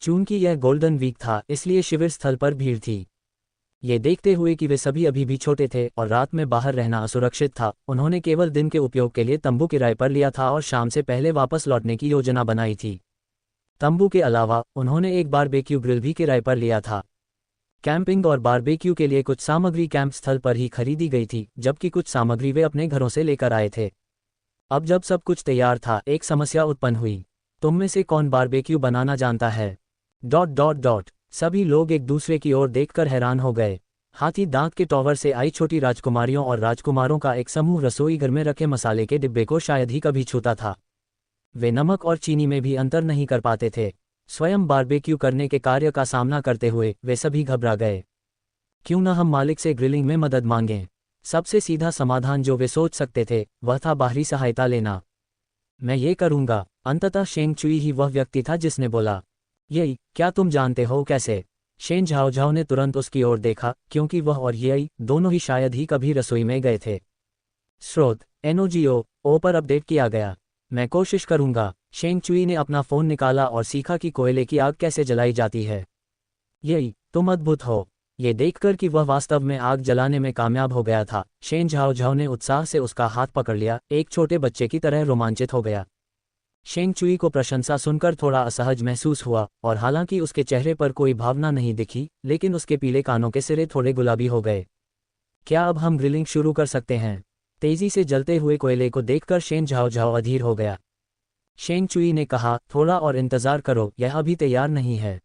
चूंकि यह golden week था, इसलिए शिविर स्थल पर भीड़ थी। ये देखते हुए कि वे सभी अभी भी छोटे थे और रात में बाहर रहना असुरक्षित था, उन्होंने केवल दिन के उपयोग के लिए तंबू किराए पर लिया था और शाम से पहले वापस लौटने की योजना बनाई थी। तंबू के अलावा उन्होंने एक बारबेक्यू ग्रिल भी किराए पर लिया था। कैंपिंग और बारबेक्यू के लिए कुछ सामग्री कैंप स्थल पर ही खरीदी गई थी, जबकि कुछ सामग्री वे अपने घरों से लेकर आए थे। अब जब सब कुछ तैयार था, एक समस्या उत्पन्न हुई। तुम में से कौन बारबेक्यू बनाना जानता है? सभी लोग एक दूसरे की ओर देखकर हैरान हो गए। हाथी दांत के टॉवर से आई छोटी राजकुमारियों और राजकुमारों का एक समूह रसोई घर में रखे मसाले के डिब्बे को शायद ही कभी छूता था। वे नमक और चीनी में भी अंतर नहीं कर पाते थे। स्वयं बारबेक्यू करने के कार्य का सामना करते हुए वे सभी घबरा गए। क्यों न हम मालिक से ग्रिलिंग में मदद मांगें? सबसे सीधा समाधान जो वे सोच सकते थे वह था बाहरी सहायता लेना। मैं ये करूंगा। अंततः शेंग चुई ही वह व्यक्ति था जिसने बोला, यही, क्या तुम जानते हो कैसे? शेन झाओ ने तुरंत उसकी ओर देखा, क्योंकि वह और यही दोनों ही शायद ही कभी रसोई में गए थे। स्रोत NOGO पर अपडेट किया गया। मैं कोशिश करूंगा। शेंग चुई ने अपना फ़ोन निकाला और सीखा कि कोयले की आग कैसे जलाई जाती है। यही, तुम अद्भुत हो। ये देखकर कि वह वास्तव में आग जलाने में कामयाब हो गया था, शेन झाओ ने उत्साह से उसका हाथ पकड़ लिया, एक छोटे बच्चे की तरह रोमांचित हो गया। शेंग चुई को प्रशंसा सुनकर थोड़ा असहज महसूस हुआ, और हालांकि उसके चेहरे पर कोई भावना नहीं दिखी, लेकिन उसके पीले कानों के सिरे थोड़े गुलाबी हो गए। क्या अब हम ग्रिलिंग शुरू कर सकते हैं? तेजी से जलते हुए कोयले को देखकर शेन झाओ अधीर हो गया। शेंग चुई ने कहा, थोड़ा और इंतजार करो, यह अभी तैयार नहीं है।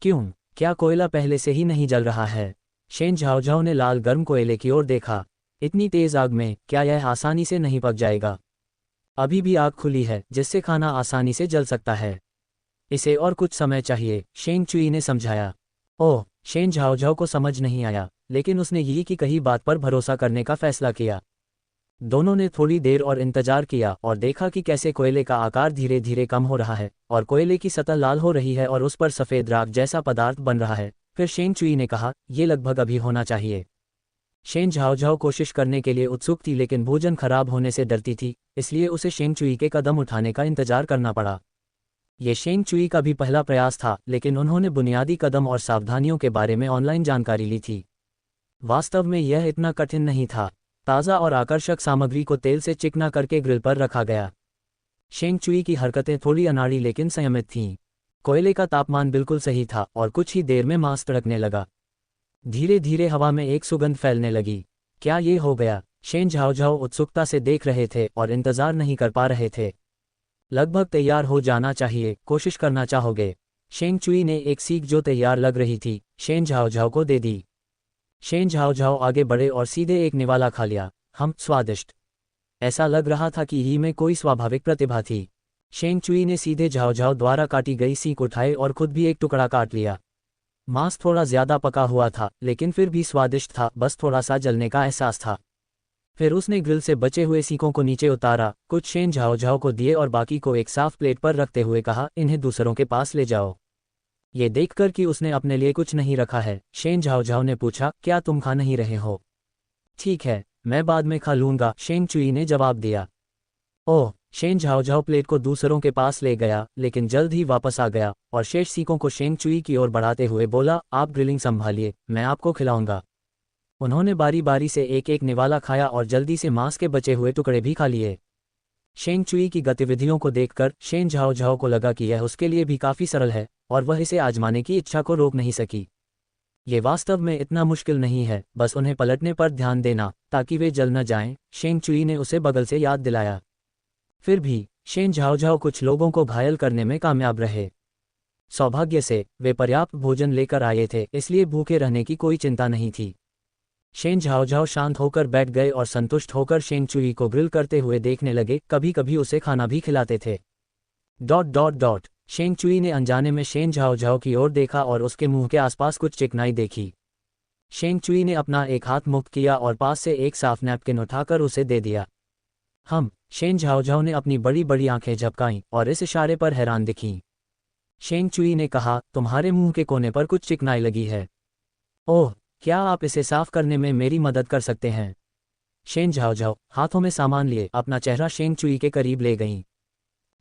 क्यों? क्या कोयला पहले से ही नहीं जल रहा है? शेन झाओ ने लाल गर्म कोयले की ओर देखा। इतनी तेज आग में क्या यह आसानी से नहीं पक जाएगा? अभी भी आग खुली है, जिससे खाना आसानी से जल सकता है। इसे और कुछ समय चाहिए, शेंग चुई ने समझाया। ओह, शेन झाओ को समझ नहीं आया, लेकिन उसने यी की कही बात पर भरोसा करने का फैसला किया। दोनों ने थोड़ी देर और इंतजार किया और देखा कि कैसे कोयले का आकार धीरे धीरे कम हो रहा है और कोयले की सतह लाल हो रही है और उस पर सफ़ेद राख जैसा पदार्थ बन रहा है। फिर शेंग चुई ने कहा, ये लगभग अभी होना चाहिए। शेन झाओ कोशिश करने के लिए उत्सुक थी, लेकिन भोजन खराब होने से डरती थी, इसलिए उसे शेंग चुई के कदम उठाने का इंतजार करना पड़ा। ये शेंग चुई का भी पहला प्रयास था, लेकिन उन्होंने बुनियादी कदम और सावधानियों के बारे में ऑनलाइन जानकारी ली थी। वास्तव में यह इतना कठिन नहीं था। ताज़ा और आकर्षक सामग्री को तेल से चिकना करके ग्रिल पर रखा गया। शेंग चुई की हरकतें थोड़ी अनाड़ी लेकिन संयमित थीं। कोयले का तापमान बिल्कुल सही था और कुछ ही देर में मांस तड़कने लगा। धीरे धीरे हवा में एक सुगंध फैलने लगी। क्या ये हो गया? शेन झाओ उत्सुकता से देख रहे थे और इंतजार नहीं कर पा रहे थे। लगभग तैयार हो जाना चाहिए, कोशिश करना चाहोगे? शेंग चुई ने एक सीख जो तैयार लग रही थी, शेन झाओ को दे दी। शेन झाओ आगे बढ़े और सीधे एक निवाला खा लिया। स्वादिष्ट। ऐसा लग रहा था कि ही में कोई स्वाभाविक प्रतिभा थी। शेंग चुई ने सीधे झाओ द्वारा काटी गई सीख उठाई और खुद भी एक टुकड़ा काट लिया। मांस थोड़ा ज्यादा पका हुआ था, लेकिन फिर भी स्वादिष्ट था, बस थोड़ा सा जलने का एहसास था। फिर उसने ग्रिल से बचे हुए सीखों को नीचे उतारा, कुछ शेन झाओ को दिए और बाकी को एक साफ प्लेट पर रखते हुए कहा, इन्हें दूसरों के पास ले जाओ। ये देखकर कि उसने अपने लिए कुछ नहीं रखा है, शेन झाओ ने पूछा, क्या तुम खा नहीं रहे हो? ठीक है, मैं बाद में खा लूंगा, शेंग चुई ने जवाब दिया। ओह, शेन झाओ प्लेट को दूसरों के पास ले गया, लेकिन जल्द ही वापस आ गया और शेष सीखों को शेंग चुई की ओर बढ़ाते हुए बोला, आप ग्रिलिंग संभालिए, मैं आपको खिलाऊंगा। उन्होंने बारी बारी से एक एक निवाला खाया और जल्दी से मांस के बचे हुए टुकड़े भी खा लिए। शेंग चुई की गतिविधियों को देखकर शेन झाओ को लगा कि यह उसके लिए भी काफ़ी सरल है और वह इसे आजमाने की इच्छा को रोक नहीं सकी। ये वास्तव में इतना मुश्किल नहीं है, बस उन्हें पलटने पर ध्यान देना ताकि वे जल न जाएं, शेंग चुई ने उसे बगल से याद दिलाया। फिर भी शेन झाओ कुछ लोगों को घायल करने में कामयाब रहे। सौभाग्य से वे पर्याप्त भोजन लेकर आए थे, इसलिए भूखे रहने की कोई चिंता नहीं थी। शेन झाओ शांत होकर बैठ गए और संतुष्ट होकर शेंग चुई को ग्रिल करते हुए देखने लगे, कभी कभी उसे खाना भी खिलाते थे। शेंग चुई ने अनजाने में शेन झाओ की ओर देखा और उसके मुंह के आसपास कुछ चिकनाई देखी। शेंग चुई ने अपना एक हाथ मुक्त किया और पास से एक साफ नैपकिन उठाकर उसे दे दिया। शेन झाओ ने अपनी बड़ी बड़ी आंखें झपकाईं और इस इशारे पर हैरान दिखीं। शेंग चुई ने कहा, तुम्हारे मुंह के कोने पर कुछ चिकनाई लगी है। ओह, क्या आप इसे साफ करने में मेरी मदद कर सकते हैं? शेन झाओ हाथों में सामान लिए अपना चेहरा शेंग चुई के करीब ले गईं।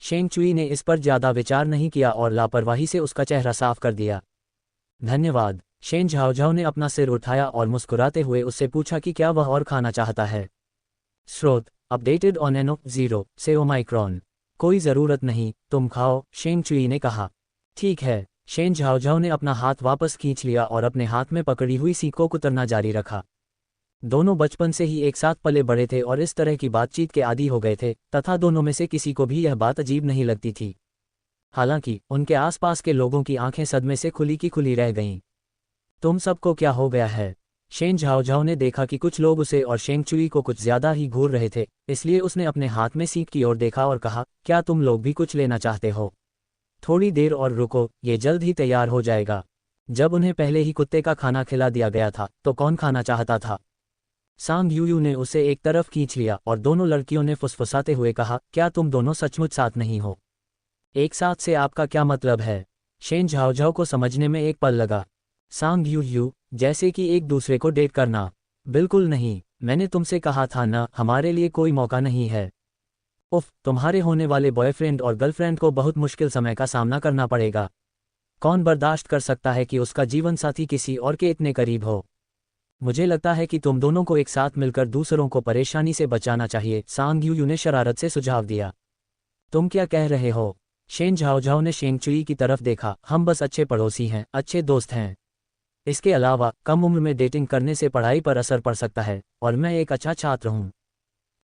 शेंग चुई ने इस पर ज्यादा विचार नहीं किया और लापरवाही से उसका चेहरा साफ कर दिया। धन्यवाद। शेन झाओझाओ ने अपना सिर उठाया और मुस्कुराते हुए उससे पूछा कि क्या वह और खाना चाहता है। स्रोत अपडेटेड ऑन NO0 से ओमाइक्रॉन। कोई ज़रूरत नहीं, तुम खाओ, शेंग चुई ने कहा। ठीक है। शेन झाओझाओ ने अपना हाथ वापस खींच लिया और अपने हाथ में पकड़ी हुई सीख को कुतरना जारी रखा। दोनों बचपन से ही एक साथ पले बड़े थे और इस तरह की बातचीत के आदी हो गए थे तथा दोनों में से किसी को भी यह बात अजीब नहीं लगती थी। हालांकि उनके आसपास के लोगों की आंखें सदमे से खुली की खुली रह गईं। तुम सबको क्या हो गया है? शेन झाओझाओ ने देखा कि कुछ लोग उसे और शेंग चुई को कुछ ज्यादा ही घूर रहे थे, इसलिए उसने अपने हाथ में सीख की ओर देखा और कहा, क्या तुम लोग भी कुछ लेना चाहते हो? थोड़ी देर और रुको, ये जल्द ही तैयार हो जाएगा। जब उन्हें पहले ही कुत्ते का खाना खिला दिया गया था तो कौन खाना चाहता था? सांग यूयू ने उसे एक तरफ खींच लिया और दोनों लड़कियों ने फुसफुसाते हुए कहा, क्या तुम दोनों सचमुच साथ नहीं हो? एक साथ से आपका क्या मतलब है? शेन झाओझाओ को समझने में एक पल लगा। सांग यूयू, जैसे कि एक दूसरे को डेट करना? बिल्कुल नहीं, मैंने तुमसे कहा था ना, हमारे लिए कोई मौका नहीं है। उफ, तुम्हारे होने वाले बॉयफ्रेंड और गर्लफ्रेंड को बहुत मुश्किल समय का सामना करना पड़ेगा। कौन बर्दाश्त कर सकता है कि उसका जीवन साथी किसी और के इतने करीब हो? मुझे लगता है कि तुम दोनों को एक साथ मिलकर दूसरों को परेशानी से बचाना चाहिए, सांग यूयू ने शरारत से सुझाव दिया। तुम क्या कह रहे हो? शेन झाओझाओ ने शेंग चुई की तरफ देखा। हम बस अच्छे पड़ोसी हैं, अच्छे दोस्त हैं। इसके अलावा कम उम्र में डेटिंग करने से पढ़ाई पर असर पड़ सकता है और मैं एक अच्छा छात्र हूँ।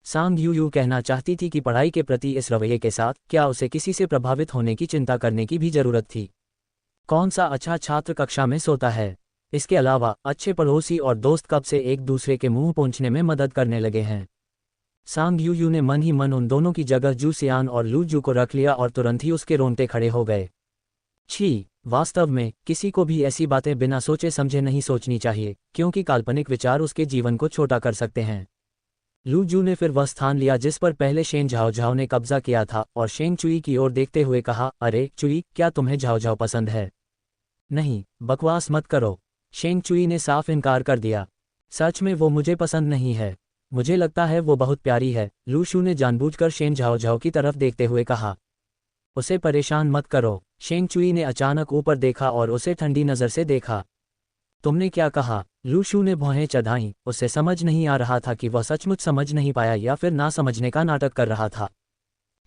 सांग यूयू कहना चाहती थी कि पढ़ाई के प्रति इस रवैये के साथ क्या उसे किसी से प्रभावित होने की चिंता करने की भी जरूरत थी। कौन सा अच्छा छात्र कक्षा में सोता है? इसके अलावा अच्छे पड़ोसी और दोस्त कब से एक दूसरे के मुंह पोंछने में मदद करने लगे हैं? सांग यूयू ने मन ही मन उन दोनों की जगह जू सियान और लू जू को रख लिया और तुरंत ही उसके रोंगटे खड़े हो गए। छी, वास्तव में किसी को भी ऐसी बातें बिना सोचे समझे नहीं सोचनी चाहिए, क्योंकि काल्पनिक विचार उसके जीवन को छोटा कर सकते हैं। लू जू ने फिर वह स्थान लिया जिस पर पहले शेन झाओझाओ ने कब्जा किया था और शेंग चुई की ओर देखते हुए कहा, अरे चुई, क्या तुम्हें झाओझाओ पसंद है? नहीं, बकवास मत करो। शेंग चुई ने साफ इनकार कर दिया। सच में वो मुझे पसंद नहीं है। मुझे लगता है वो बहुत प्यारी है, लू शू ने जानबूझकर शेन झाओझाओ की तरफ देखते हुए कहा। उसे परेशान मत करो। शेंग चुई ने अचानक ऊपर देखा और उसे ठंडी नज़र से देखा। तुमने क्या कहा? लू शू ने भौहें चढ़ाईं। उसे समझ नहीं आ रहा था कि वह सचमुच समझ नहीं पाया या फिर ना समझने का नाटक कर रहा था।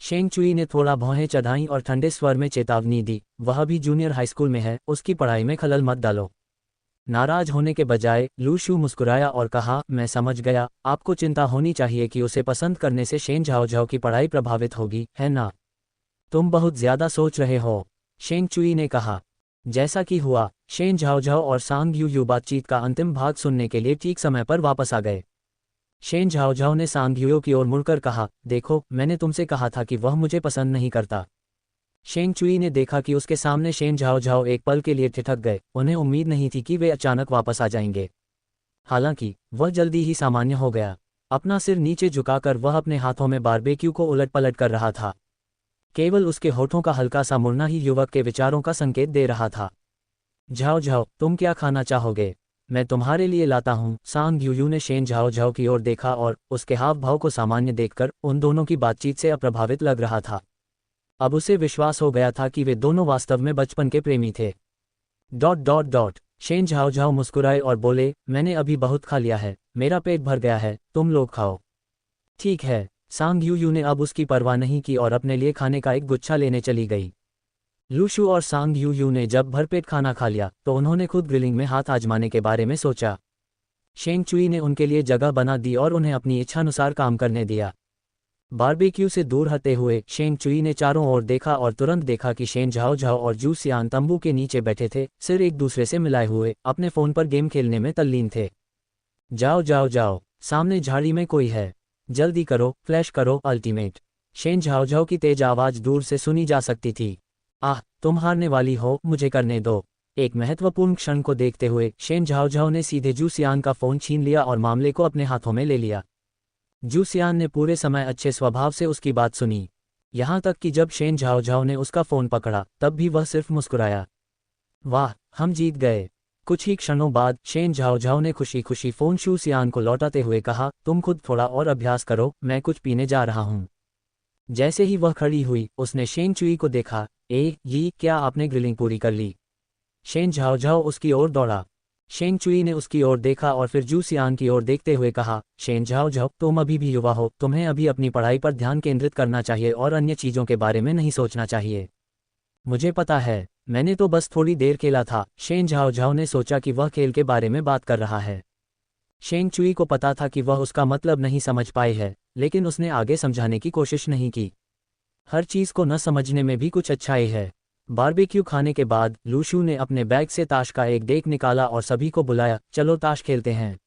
शेंग चुई ने थोड़ा भौहें चढ़ाईं और ठंडे स्वर में चेतावनी दी, वह भी जूनियर हाई स्कूल में है, उसकी पढ़ाई में खलल मत डालो। नाराज होने के बजाय लू शू मुस्कुराया और कहा, मैं समझ गया, आपको चिंता होनी चाहिए कि उसे पसंद करने से शेन झाओझाओ की पढ़ाई प्रभावित होगी, है ना? तुम बहुत ज्यादा सोच रहे हो, शेंग चुई ने कहा। जैसा कि हुआ, शेन झाओझाओ और सांग यूयू बातचीत का अंतिम भाग सुनने के लिए ठीक समय पर वापस आ गए। शेन झाओझाओ ने सांग यूयू की ओर मुड़कर कहा, देखो, मैंने तुमसे कहा था कि वह मुझे पसंद नहीं करता। शेंग चुई ने देखा कि उसके सामने शेन झाओझाओ एक पल के लिए ठिठक गए। उन्हें उम्मीद नहीं थी कि वे अचानक वापस आ जाएंगे। हालांकि वह जल्दी ही सामान्य हो गया। अपना सिर नीचे झुकाकर वह अपने हाथों में बारबेक्यू को उलट पलट कर रहा था। केवल उसके होठों का हल्का सा मुड़ना ही युवक के विचारों का संकेत दे रहा था। झाओझाओ, तुम क्या खाना चाहोगे? मैं तुम्हारे लिए लाता हूँ। सांग यूयू ने शेन झाओझाओ की ओर देखा और उसके हाव भाव को सामान्य देखकर उन दोनों की बातचीत से अप्रभावित लग रहा था। अब उसे विश्वास हो गया था कि वे दोनों वास्तव में बचपन के प्रेमी थे। ... शेन झाओझाओ मुस्कुराए और बोले, मैंने अभी बहुत खा लिया है, मेरा पेट भर गया है, तुम लोग खाओ। ठीक है। सांग यूयू ने अब उसकी परवाह नहीं की और अपने लिए खाने का एक गुच्छा लेने चली गई। लू शू और सांग यूयू ने जब भरपेट खाना खा लिया तो उन्होंने खुद ग्रिलिंग में हाथ आजमाने के बारे में सोचा। शेंग चुई ने उनके लिए जगह बना दी और उन्हें अपनी इच्छानुसार काम करने दिया। बारबेक्यू से दूर हटते हुए शेंग चुई ने चारों ओर देखा और तुरंत देखा कि शेन झाओझाओ और जू सियान तंबू के नीचे बैठे थे, सिर एक दूसरे से मिलाए हुए, अपने फोन पर गेम खेलने में तल्लीन थे। जाओ जाओ जाओ, सामने झाड़ी में कोई है, जल्दी करो, फ्लैश करो अल्टीमेट। शेन झाओझाओ की तेज आवाज दूर से सुनी जा सकती थी। आह, तुम हारने वाली हो, मुझे करने दो। एक महत्वपूर्ण क्षण को देखते हुए शेन झाओझाओ ने सीधे जू सियान का फोन छीन लिया और मामले को अपने हाथों में ले लिया। जू सियान ने पूरे समय अच्छे स्वभाव से उसकी बात सुनी, यहाँ तक कि जब शेन झाओझाओ ने उसका फोन पकड़ा तब भी वह सिर्फ मुस्कुराया। वाह, हम जीत गए। कुछ ही क्षणों बाद शेन झाओझाओ ने खुशी खुशी फोन जू सियान को लौटाते हुए कहा, तुम खुद थोड़ा और अभ्यास करो, मैं कुछ पीने जा रहा हूँ। जैसे ही वह खड़ी हुई उसने शेंग चुई को देखा। ये क्या आपने ग्रिलिंग पूरी कर ली? शेन झाओ झाओ उसकी ओर दौड़ा। शेंग चुई ने उसकी ओर देखा और फिर जू सियान की ओर देखते हुए कहा, शेन झाओ झाओ, तुम अभी भी युवा हो, तुम्हें अभी अपनी पढ़ाई पर ध्यान केंद्रित करना चाहिए और अन्य चीज़ों के बारे में नहीं सोचना चाहिए। मुझे पता है, मैंने तो बस थोड़ी देर खेला था। शेन झाओ झाओ ने सोचा कि वह खेल के बारे में बात कर रहा है। शेंग चुई को पता था कि वह उसका मतलब नहीं समझ पाई है, लेकिन उसने आगे समझाने की कोशिश नहीं की। हर चीज़ को न समझने में भी कुछ अच्छाई है। बारबेक्यू खाने के बाद लूशू ने अपने बैग से ताश का एक डेक निकाला और सभी को बुलाया, चलो ताश खेलते हैं।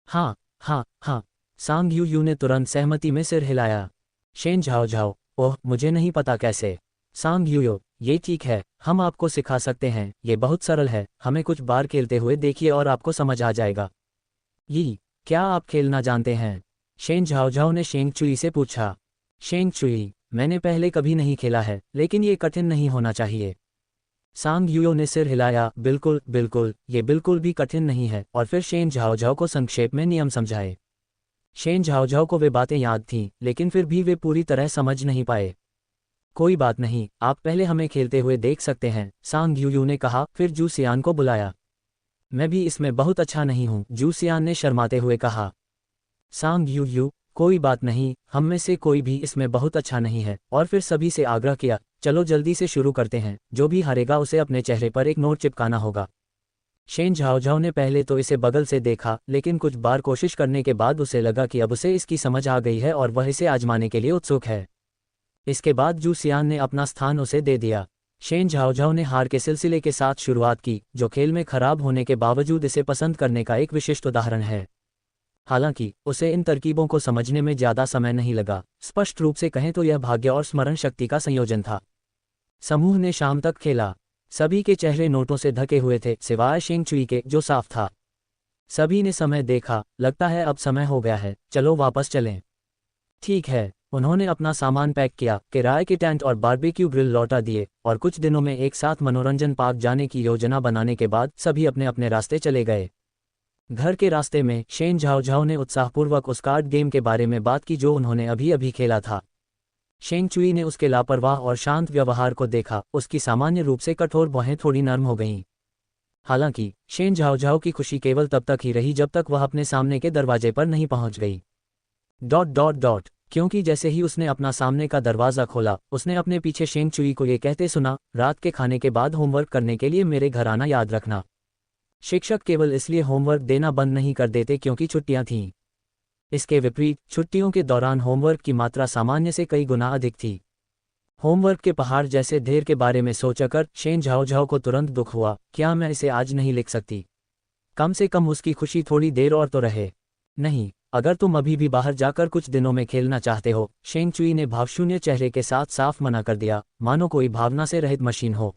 हाँ हाँ हाँ, सांग यू ने तुरंत सहमति में सिर हिलाया। शेन झाओ झाओ, ओह मुझे नहीं पता कैसे। सांग यू, ये ठीक है, हम आपको सिखा सकते हैं, ये बहुत सरल है, हमें कुछ बार खेलते हुए देखिए और आपको समझ आ जाएगा। क्या आप खेलना जानते हैं? शेन झाओ झाओ ने शेंग चुई से पूछा। शेंग चुई, मैंने पहले कभी नहीं खेला है, लेकिन ये कठिन नहीं होना चाहिए। सांग यूयो ने सिर हिलाया, बिल्कुल बिल्कुल, ये बिल्कुल भी कठिन नहीं है, और फिर शेन झाओ झाओ को संक्षेप में नियम समझाए। शेन झाओ झाओ को वे बातें याद थीं, लेकिन फिर भी वे पूरी तरह समझ नहीं पाए। कोई बात नहीं, आप पहले हमें खेलते हुए देख सकते हैं, सांग यूयू ने कहा, फिर जू सियान को बुलाया। मैं भी इसमें बहुत अच्छा नहीं हूँ, जू सियान ने शर्माते हुए कहा। सांग यूयू, कोई बात नहीं, हम में से कोई भी इसमें बहुत अच्छा नहीं है, और फिर सभी से आग्रह किया, चलो जल्दी से शुरू करते हैं, जो भी हारेगा उसे अपने चेहरे पर एक नोट चिपकाना होगा। शेन झाओ झाओ ने पहले तो इसे बगल से देखा, लेकिन कुछ बार कोशिश करने के बाद उसे लगा कि अब उसे इसकी समझ आ गई है और वह इसे आजमाने के लिए उत्सुक है। इसके बाद जू सियान ने अपना स्थान उसे दे दिया। शेन झाओ झाओ ने हार के सिलसिले के साथ शुरुआत की, जो खेल में खराब होने के बावजूद इसे पसंद करने का एक विशिष्ट उदाहरण है। हालांकि उसे इन तरकीबों को समझने में ज़्यादा समय नहीं लगा। स्पष्ट रूप से कहें तो यह भाग्य और स्मरण शक्ति का संयोजन था। समूह ने शाम तक खेला। सभी के चेहरे नोटों से ढके हुए थे, सिवाय शेंग चुई के, जो साफ था। सभी ने समय देखा, लगता है अब समय हो गया है, चलो वापस चलें। ठीक है, उन्होंने अपना सामान पैक किया, किराए के टेंट और बारबेक्यू ग्रिल लौटा दिए, और कुछ दिनों में एक साथ मनोरंजन पार्क जाने की योजना बनाने के बाद सभी अपने अपने रास्ते चले गए। घर के रास्ते में शेन झाओ झाओ ने उत्साहपूर्वक उस कार्ड गेम के बारे में बात की जो उन्होंने अभी अभी खेला था। शेंग चुई ने उसके लापरवाह और शांत व्यवहार को देखा, उसकी सामान्य रूप से कठोर बाहें थोड़ी नर्म हो गईं। हालांकि शेन झाओ झाओ की खुशी केवल तब तक ही रही जब तक वह अपने सामने के दरवाजे पर नहीं पहुंच गई। क्योंकि जैसे ही उसने अपना सामने का दरवाज़ा खोला, उसने अपने पीछे शेंग चुई को ये कहते सुना, रात के खाने के बाद होमवर्क करने के लिए मेरे घर आना याद रखना। शिक्षक केवल इसलिए होमवर्क देना बंद नहीं कर देते क्योंकि छुट्टियां थीं। इसके विपरीत छुट्टियों के दौरान होमवर्क की मात्रा सामान्य से कई गुना अधिक थी। होमवर्क के पहाड़ जैसे ढेर के बारे में सोचकर शेन झाओ झाओ को तुरंत दुख हुआ, क्या मैं इसे आज नहीं लिख सकती? कम से कम उसकी खुशी थोड़ी देर और तो रहे। नहीं, अगर तुम अभी भी बाहर जाकर कुछ दिनों में खेलना चाहते हो, शेंग चुई ने भावशून्य चेहरे के साथ साफ मना कर दिया, मानो कोई भावना से रहित मशीन हो।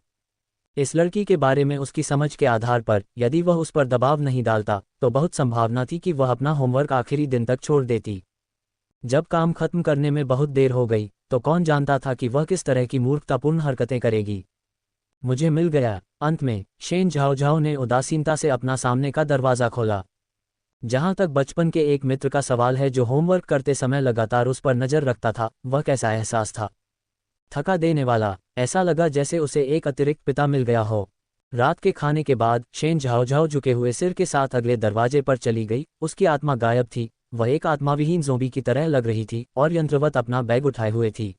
इस लड़की के बारे में उसकी समझ के आधार पर यदि वह उस पर दबाव नहीं डालता, तो बहुत संभावना थी कि वह अपना होमवर्क आखिरी दिन तक छोड़ देती। जब काम खत्म करने में बहुत देर हो गई, तो कौन जानता था कि वह किस तरह की मूर्खतापूर्ण हरकतें करेगी। मुझे मिल गया। अंत में शेन झाओ झाओ ने उदासीनता से अपना सामने का दरवाज़ा खोला। जहां तक बचपन के एक मित्र का सवाल है जो होमवर्क करते समय लगातार उस पर नज़र रखता था, वह कैसा एहसास था? थका देने वाला। ऐसा लगा जैसे उसे एक अतिरिक्त पिता मिल गया हो। रात के खाने के बाद शेन झाओ झाओ झुके हुए सिर के साथ अगले दरवाजे पर चली गई। उसकी आत्मा गायब थी, वह एक आत्माविहीन ज़ोंबी की तरह लग रही थी और यंत्रवत अपना बैग उठाए हुए थी।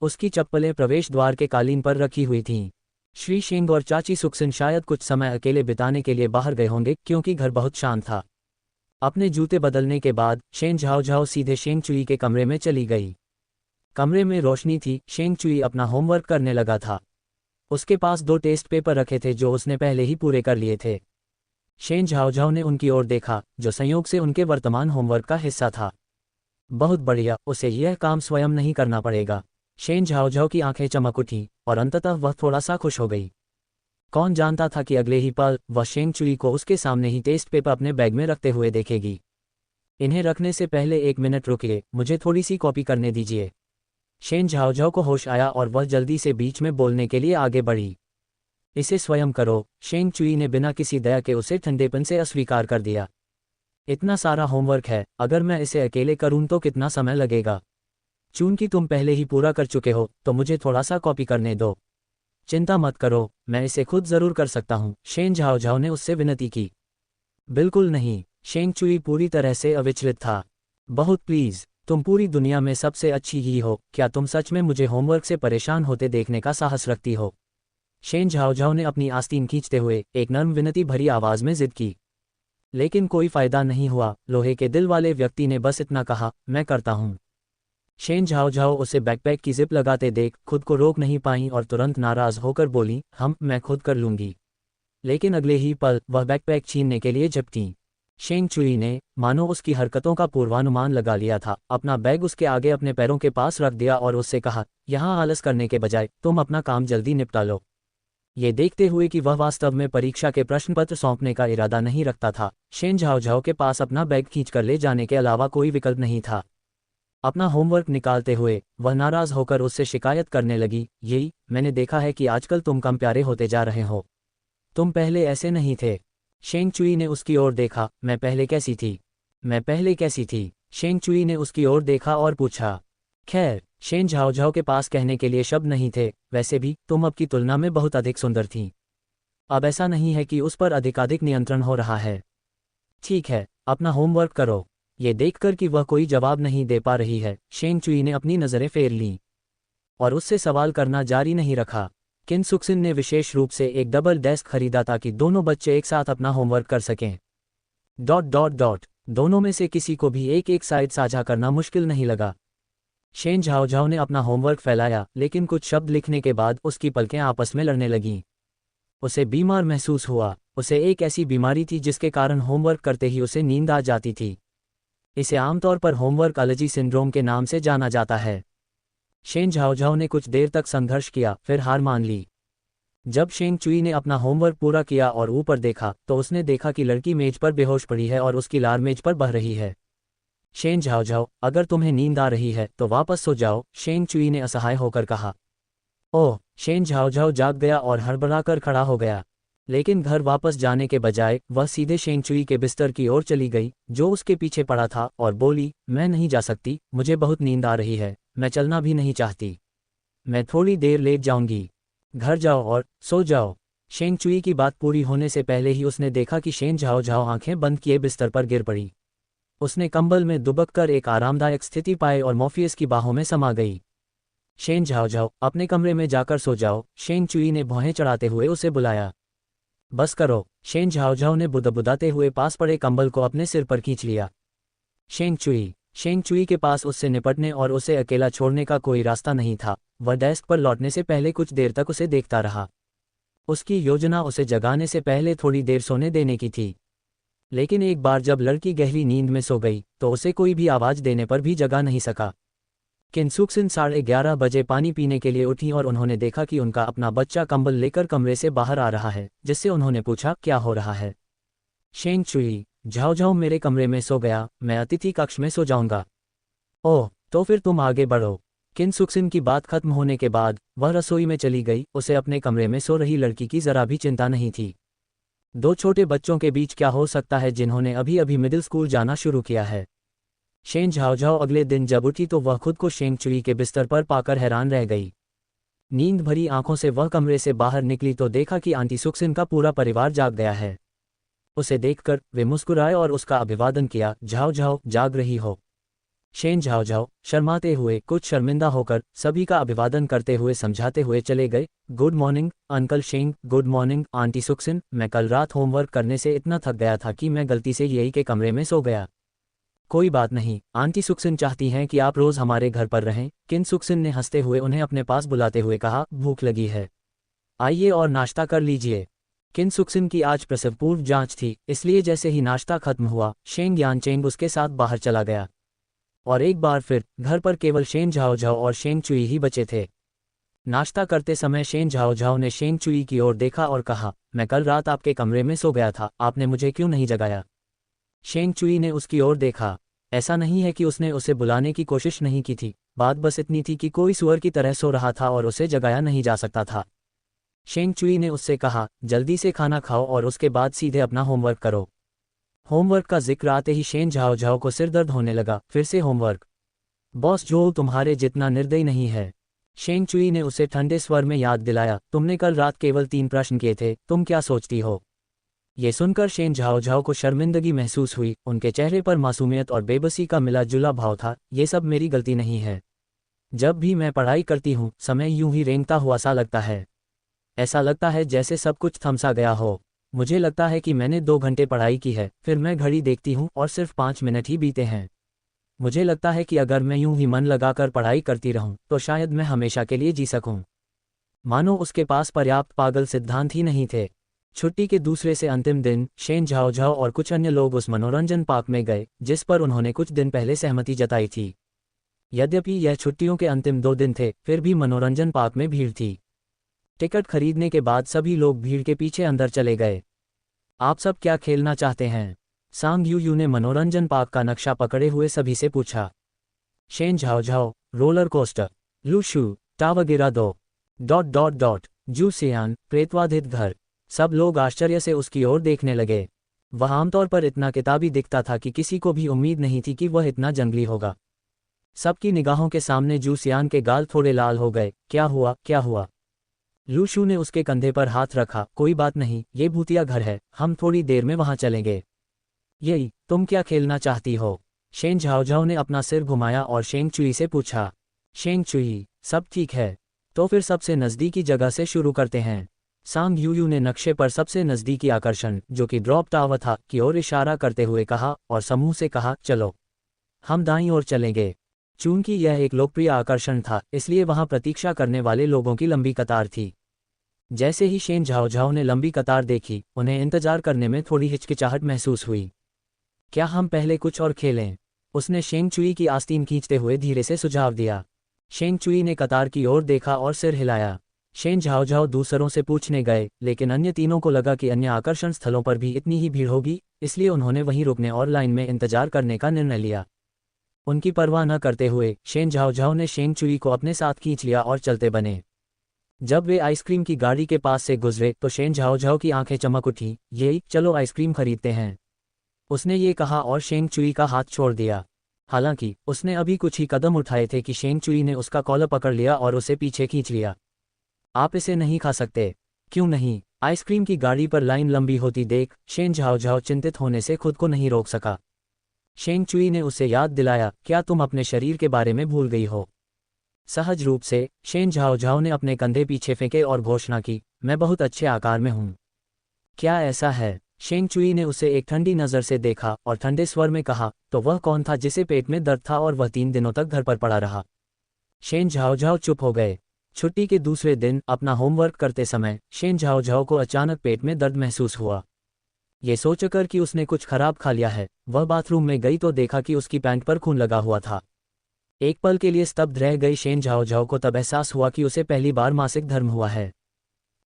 उसकी चप्पलें प्रवेश द्वार के कालीन पर रखी हुई थीं। श्री शेंग और चाची सुक्सिन शायद कुछ समय अकेले बिताने के लिए बाहर गए होंगे क्योंकि घर बहुत शांत था। अपने जूते बदलने के बाद शेन झाओ झाओ सीधे शेंग चुई के कमरे में चली गई। कमरे में रोशनी थी। शेंग चुई अपना होमवर्क करने लगा था। उसके पास 2 टेस्ट पेपर रखे थे जो उसने पहले ही पूरे कर लिए थे। शेन झाओ झाओ ने उनकी ओर देखा, जो संयोग से उनके वर्तमान होमवर्क का हिस्सा था। बहुत बढ़िया, उसे यह काम स्वयं नहीं करना पड़ेगा। शेन झाओ झाओ की आंखें चमक उठीं और अंततः वह थोड़ा सा खुश हो गई। कौन जानता था कि अगले ही पल वह शेंग चुई को उसके सामने ही टेस्ट पेपर अपने बैग में रखते हुए देखेगी। इन्हें रखने से पहले 1 मिनट रुकिए, मुझे थोड़ी सी कॉपी करने दीजिए। शेन झाओ झाओ को होश आया और वह जल्दी से बीच में बोलने के लिए आगे बढ़ी। इसे स्वयं करो। शेंग चुई ने बिना किसी दया के उसे ठंडेपन से अस्वीकार कर दिया। इतना सारा होमवर्क है, अगर मैं इसे अकेले करूं तो कितना समय लगेगा? चूंकि तुम पहले ही पूरा कर चुके हो तो मुझे थोड़ा सा कॉपी करने दो। चिंता मत करो, मैं इसे खुद जरूर कर सकता हूँ, शेन झाओ झाओ ने उससे विनती की। बिल्कुल नहीं, शेंग चुई पूरी तरह से अविचलित था। बहुत प्लीज, तुम पूरी दुनिया में सबसे अच्छी ही हो, क्या तुम सच में मुझे होमवर्क से परेशान होते देखने का साहस रखती हो? शेन झाओ झाओ ने अपनी आस्तीन खींचते हुए एक नर्म विनती भरी आवाज में जिद की। लेकिन कोई फायदा नहीं हुआ, लोहे के दिल वाले व्यक्ति ने बस इतना कहा, मैं करता हूँ। शेन झाओ झाओ उसे बैकपैक की जिप लगाते देख खुद को रोक नहीं पाई और तुरंत नाराज होकर बोली, मैं खुद कर लूंगी। लेकिन अगले ही पल वह बैकपैक छीनने के लिए झपटी। शेंग चुई ने, मानो उसकी हरकतों का पूर्वानुमान लगा लिया था, अपना बैग उसके आगे अपने पैरों के पास रख दिया और उससे कहा, यहाँ आलस करने के बजाय तुम अपना काम जल्दी निपटा लो। ये देखते हुए कि वह वास्तव में परीक्षा के प्रश्नपत्र सौंपने का इरादा नहीं रखता था, शेन झाओ झाओ के पास अपना बैग खींचकर ले जाने के अलावा कोई विकल्प नहीं था। अपना होमवर्क निकालते हुए वह नाराज होकर उससे शिकायत करने लगी, यही, मैंने देखा है कि आजकल तुम कम प्यारे होते जा रहे हो। तुम पहले ऐसे नहीं थे। शेंग चुई ने उसकी ओर देखा, मैं पहले कैसी थी? मैं पहले कैसी थी? शेंग चुई ने उसकी ओर देखा और पूछा। खैर, शेन झाओ झाओ के पास कहने के लिए शब्द नहीं थे, वैसे भी तुम अब की तुलना में बहुत अधिक सुंदर थी। अब ऐसा नहीं है कि उस पर अधिकाधिक नियंत्रण हो रहा है। ठीक है, अपना होमवर्क करो। ये देखकर कि वह कोई जवाब नहीं दे पा रही है, शेंग चुई ने अपनी नज़रें फेर लीं और उससे सवाल करना जारी नहीं रखा। किन सुक्सिन ने विशेष रूप से एक डबल डेस्क खरीदा ताकि दोनों बच्चे एक साथ अपना होमवर्क कर सकें। ... दोनों में से किसी को भी एक एक साइड साझा करना मुश्किल नहीं लगा। शेन झाओ झाओ ने अपना होमवर्क फैलाया, लेकिन कुछ शब्द लिखने के बाद उसकी पलकें आपस में लड़ने लगीं। उसे बीमार महसूस हुआ। उसे एक ऐसी बीमारी थी जिसके कारण होमवर्क करते ही उसे नींद आ जाती थी। इसे आमतौर पर होमवर्क एलर्जी सिंड्रोम के नाम से जाना जाता है। शेन झाओ झाओ ने कुछ देर तक संघर्ष किया, फिर हार मान ली। जब शेंग चुई ने अपना होमवर्क पूरा किया और ऊपर देखा तो उसने देखा कि लड़की मेज पर बेहोश पड़ी है और उसकी लार मेज पर बह रही है। शेन झाओ झाओ, अगर तुम्हें नींद आ रही है तो वापस सो जाओ, शेंग चुई ने असहाय होकर कहा। ओह, शेन झाओ झाओ जाग गया और हड़बड़ाकर खड़ा हो गया। लेकिन घर वापस जाने के बजाय वह सीधे शेंग चुई के बिस्तर की ओर चली गई, जो उसके पीछे पड़ा था, और बोली, मैं नहीं जा सकती, मुझे बहुत नींद आ रही है, मैं चलना भी नहीं चाहती। मैं थोड़ी देर लेट जाऊंगी। घर जाओ और सो जाओ। शेंग चुई की बात पूरी होने से पहले ही उसने देखा कि शेन झाओ झाओ आंखें बंद किए बिस्तर पर गिर पड़ी। उसने कंबल में दुबककर एक आरामदायक स्थिति पाई और मॉर्फियस की बाहों में समा गई। शेन झाओ झाओ, अपने कमरे में जाकर सो जाओ, शेंग चुई ने भौहें चढ़ाते हुए उसे बुलाया। बस करो, शेन झाओ झाओ ने बुदबुदाते हुए पास पड़े कंबल को अपने सिर पर खींच लिया। शेंग चुई के पास उससे निपटने और उसे अकेला छोड़ने का कोई रास्ता नहीं था। वह डेस्क पर लौटने से पहले कुछ देर तक उसे देखता रहा। उसकी योजना उसे जगाने से पहले थोड़ी देर सोने देने की थी। लेकिन एक बार जब लड़की गहरी नींद में सो गई तो उसे कोई भी आवाज देने पर भी जगा नहीं सका। किन सुक्सिन 11:30 बजे पानी पीने के लिए उठी और उन्होंने देखा कि उनका अपना बच्चा कंबल लेकर कमरे से बाहर आ रहा है, जिससे उन्होंने पूछा, क्या हो रहा है? शेंग चुई, झाओ झाओ मेरे कमरे में सो गया, मैं अतिथि कक्ष में सो जाऊंगा। ओह, तो फिर तुम आगे बढ़ो। किन सुक्सिन की बात खत्म होने के बाद वह रसोई में चली गई। उसे अपने कमरे में सो रही लड़की की जरा भी चिंता नहीं थी। दो छोटे बच्चों के बीच क्या हो सकता है जिन्होंने अभी अभी मिडिल स्कूल जाना शुरू किया है। शेन झाओ झाओ अगले दिन जब उठी तो वह खुद को शेंग चुई के बिस्तर पर पाकर हैरान रह गई। नींद भरी आंखों से वह कमरे से बाहर निकली तो देखा कि आंटी सुक्सिन का पूरा परिवार जाग गया है। उसे देखकर वे मुस्कुराए और उसका अभिवादन किया, झाओ झाओ, जाग रही हो? शेन झाओ झाओ शर्माते हुए, कुछ शर्मिंदा होकर सभी का अभिवादन करते हुए समझाते हुए चले गए। गुड मॉर्निंग अंकल शेंग, गुड मॉर्निंग आंटी सुक्सिन, मैं कल रात होमवर्क करने से इतना थक गया था कि मैं गलती से यही के कमरे में सो गया। कोई बात नहीं, आंटी सुक्सिन चाहती हैं कि आप रोज हमारे घर पर रहें। किन सुक्सिन ने हंसते हुए उन्हें अपने पास बुलाते हुए कहा, भूख लगी है, आइए और नाश्ता कर लीजिए। किन सुक्सिन की आज प्रसव पूर्व जांच थी, इसलिए जैसे ही नाश्ता खत्म हुआ शेंग यानचेंग उसके साथ बाहर चला गया और एक बार फिर घर पर केवल शेन झाओ झाओ और शेंग चुई ही बचे थे। नाश्ता करते समय शेन झाओ झाओ ने शेंग चुई की ओर देखा और कहा, मैं कल रात आपके कमरे में सो गया था, आपने मुझे क्यों नहीं जगाया? शेंग चुई ने उसकी ओर देखा। ऐसा नहीं है कि उसने उसे बुलाने की कोशिश नहीं की थी, बात बस इतनी थी कि कोई सुअर की तरह सो रहा था और उसे जगाया नहीं जा सकता था। शेंग चुई ने उससे कहा, जल्दी से खाना खाओ और उसके बाद सीधे अपना होमवर्क करो। होमवर्क का जिक्र आते ही शेन झाओ झाओ को सिरदर्द होने लगा। फिर से होमवर्क? बॉस जोल तुम्हारे जितना निर्दयी नहीं है। शेंग चुई ने उसे ठंडे स्वर में याद दिलाया, तुमने कल रात केवल 3 प्रश्न किए थे, तुम क्या सोचती हो? ये सुनकर शेन झाओ झाओ को शर्मिंदगी महसूस हुई, उनके चेहरे पर मासूमियत और बेबसी का मिला जुला भाव था। ये सब मेरी गलती नहीं है। जब भी मैं पढ़ाई करती हूँ समय यूं ही रेंगता हुआ सा लगता है। ऐसा लगता है जैसे सब कुछ थमसा गया हो। मुझे लगता है कि मैंने 2 घंटे पढ़ाई की है, फिर मैं घड़ी देखती हूँ और सिर्फ 5 मिनट ही बीते हैं। मुझे लगता है कि अगर मैं यूं ही मन लगाकर पढ़ाई करती रहूं तो शायद मैं हमेशा के लिए जी सकूं। मानो उसके पास पर्याप्त पागल सिद्धांत ही नहीं थे। छुट्टी के दूसरे से अंतिम दिन शेन झाओ झाओ और कुछ अन्य लोग उस मनोरंजन पार्क में गए जिस पर उन्होंने कुछ दिन पहले सहमति जताई थी। यद्यपि यह छुट्टियों के अंतिम 2 दिन थे, फिर भी मनोरंजन पार्क में भीड़ थी। टिकट खरीदने के बाद सभी लोग भीड़ के पीछे अंदर चले गए। आप सब क्या खेलना चाहते हैं? सांग यू ने मनोरंजन पार्क का नक्शा पकड़े हुए सभी से पूछा। Shen Zhao Zhao, roller coaster. लूशू, टावगिरा दो। ... जू सियान, प्रेतवाधित घर। सब लोग आश्चर्य से उसकी ओर देखने लगे। वह आमतौर पर इतना किताबी दिखता था कि किसी को भी उम्मीद नहीं थी कि वह इतना जंगली होगा। सबकी निगाहों के सामने जू सियान के गाल थोड़े लाल हो गए। क्या हुआ, क्या हुआ? लूशू ने उसके कंधे पर हाथ रखा। कोई बात नहीं, ये भूतिया घर है, हम थोड़ी देर में वहां चलेंगे। यही, तुम क्या खेलना चाहती हो? शेन झाओ झाओ ने अपना सिर घुमाया और शेंग चुई से पूछा। शेंग चुई, सब ठीक है। तो फिर सबसे नज़दीकी जगह से शुरू करते हैं। सांग यू ने नक्शे पर सबसे नज़दीकी आकर्षण, जो कि ड्रॉप टावर था, की ओर इशारा करते हुए कहा और समूह से कहा, चलो हम दाईं ओर चलेंगे। चूंकि यह एक लोकप्रिय आकर्षण था, इसलिए वहां प्रतीक्षा करने वाले लोगों की लंबी कतार थी। जैसे ही शेन झाओ झाओ ने लंबी कतार देखी, उन्हें इंतजार करने में थोड़ी हिचकिचाहट महसूस हुई। क्या हम पहले कुछ और खेलें? उसने शेंग चुई की आस्तीन खींचते हुए धीरे से सुझाव दिया। शेंग चुई ने कतार की ओर देखा और सिर हिलाया। शेन झाओ झाओ दूसरों से पूछने गए, लेकिन अन्य तीनों को लगा कि अन्य आकर्षण स्थलों पर भी इतनी ही भीड़ होगी, इसलिए उन्होंने वहीं रुकने और लाइन में इंतजार करने का निर्णय लिया। उनकी परवाह न करते हुए शेन झाओ झाओ ने शेंग चुई को अपने साथ खींच लिया और चलते बने। जब वे आइसक्रीम की गाड़ी के पास से गुजरे तो शेन झाओ झाओ की आंखें चमक उठी। ये, चलो आइसक्रीम खरीदते हैं। उसने ये कहा और शेंग चुई का हाथ छोड़ दिया। हालांकि उसने अभी कुछ ही कदम उठाए थे कि शेंग चुई ने उसका कॉलर पकड़ लिया और उसे पीछे खींच लिया। आप इसे नहीं खा सकते। क्यों नहीं? आइसक्रीम की गाड़ी पर लाइन लंबी होती देख शेन झाओ झाओ चिंतित होने से खुद को नहीं रोक सका। शेंग चुई ने उसे याद दिलाया, क्या तुम अपने शरीर के बारे में भूल गई हो? सहज रूप से शेन झाओ झाओ ने अपने कंधे पीछे फेंके और घोषणा की, मैं बहुत अच्छे आकार में हूं। क्या ऐसा है? शेंग चुई ने उसे एक ठंडी नज़र से देखा और ठंडे स्वर में कहा, तो वह कौन था जिसे पेट में दर्द था और वह 3 दिनों तक घर पर पड़ा रहा? शेन झाओ झाओ चुप हो गए। छुट्टी के दूसरे दिन अपना होमवर्क करते समय शेन झाओ झाओ को अचानक पेट में दर्द महसूस हुआ। ये सोचकर कि उसने कुछ खराब खा लिया है, वह बाथरूम में गई तो देखा कि उसकी पैंट पर खून लगा हुआ था। एक पल के लिए स्तब्ध रह गई शेन झाओ झाओ को तब एहसास हुआ कि उसे पहली बार मासिक धर्म हुआ है।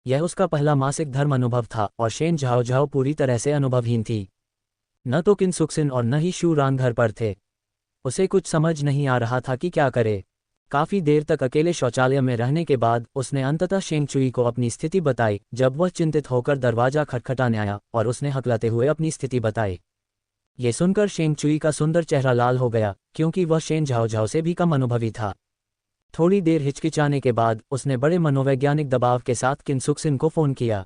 यह उसका पहला मासिक धर्म अनुभव था और शेन झाओ झाओ पूरी तरह से अनुभवहीन थी। न तो किनसुक्सिन और न ही शू रान घर पर थे। उसे कुछ समझ नहीं आ रहा था कि क्या करे। काफी देर तक अकेले शौचालय में रहने के बाद उसने अंततः शेंग चुई को अपनी स्थिति बताई। जब वह चिंतित होकर दरवाजा खटखटाने आया और उसने हकलाते हुए अपनी स्थिति बताई। ये सुनकर शेंग चुई का सुंदर चेहरा लाल हो गया, क्योंकि वह शेन झाओ झाओ से भी कम अनुभवी था। थोड़ी देर हिचकिचाने के बाद उसने बड़े मनोवैज्ञानिक दबाव के साथ किनसुक्सिन को फोन किया।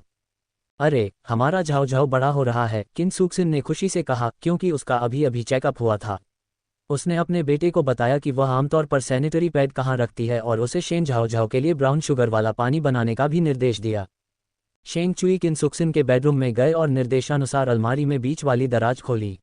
अरे, हमारा झाओ झाओ बड़ा हो रहा है, किनसुक्सिन ने खुशी से कहा, क्योंकि उसका अभी अभी चेकअप हुआ था। उसने अपने बेटे को बताया कि वह आमतौर पर सैनिटरी पैड कहाँ रखती है और उसे शेन झाओ झाओ के लिए ब्राउन शुगर वाला पानी बनाने का भी निर्देश दिया। शेंग चुई किनसुक्सिन के बेडरूम में गए और निर्देशानुसार अलमारी में बीच वाली दराज खोली।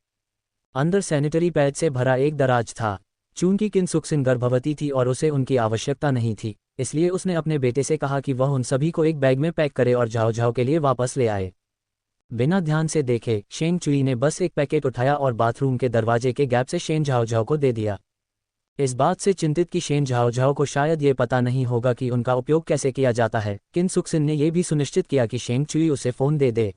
अंदर सैनिटरी पैड से भरा एक दराज था। चूंकि किनसुक्सिन गर्भवती थी और उसे उनकी आवश्यकता नहीं थी, इसलिए उसने अपने बेटे से कहा कि वह उन सभी को एक बैग में पैक करे और झाओ झाओ के लिए वापस ले आए। बिना ध्यान से देखे शेंग चुई ने बस एक पैकेट उठाया और बाथरूम के दरवाजे के गैप से शेन झाओ झाओ को दे दिया। इस बात से चिंतित कि शेन झाओ झाओ को शायद ये पता नहीं होगा कि उनका उपयोग कैसे किया जाता है, किनसुक्सिन ने यह भी सुनिश्चित किया कि शेंग चुई उसे फ़ोन दे दे।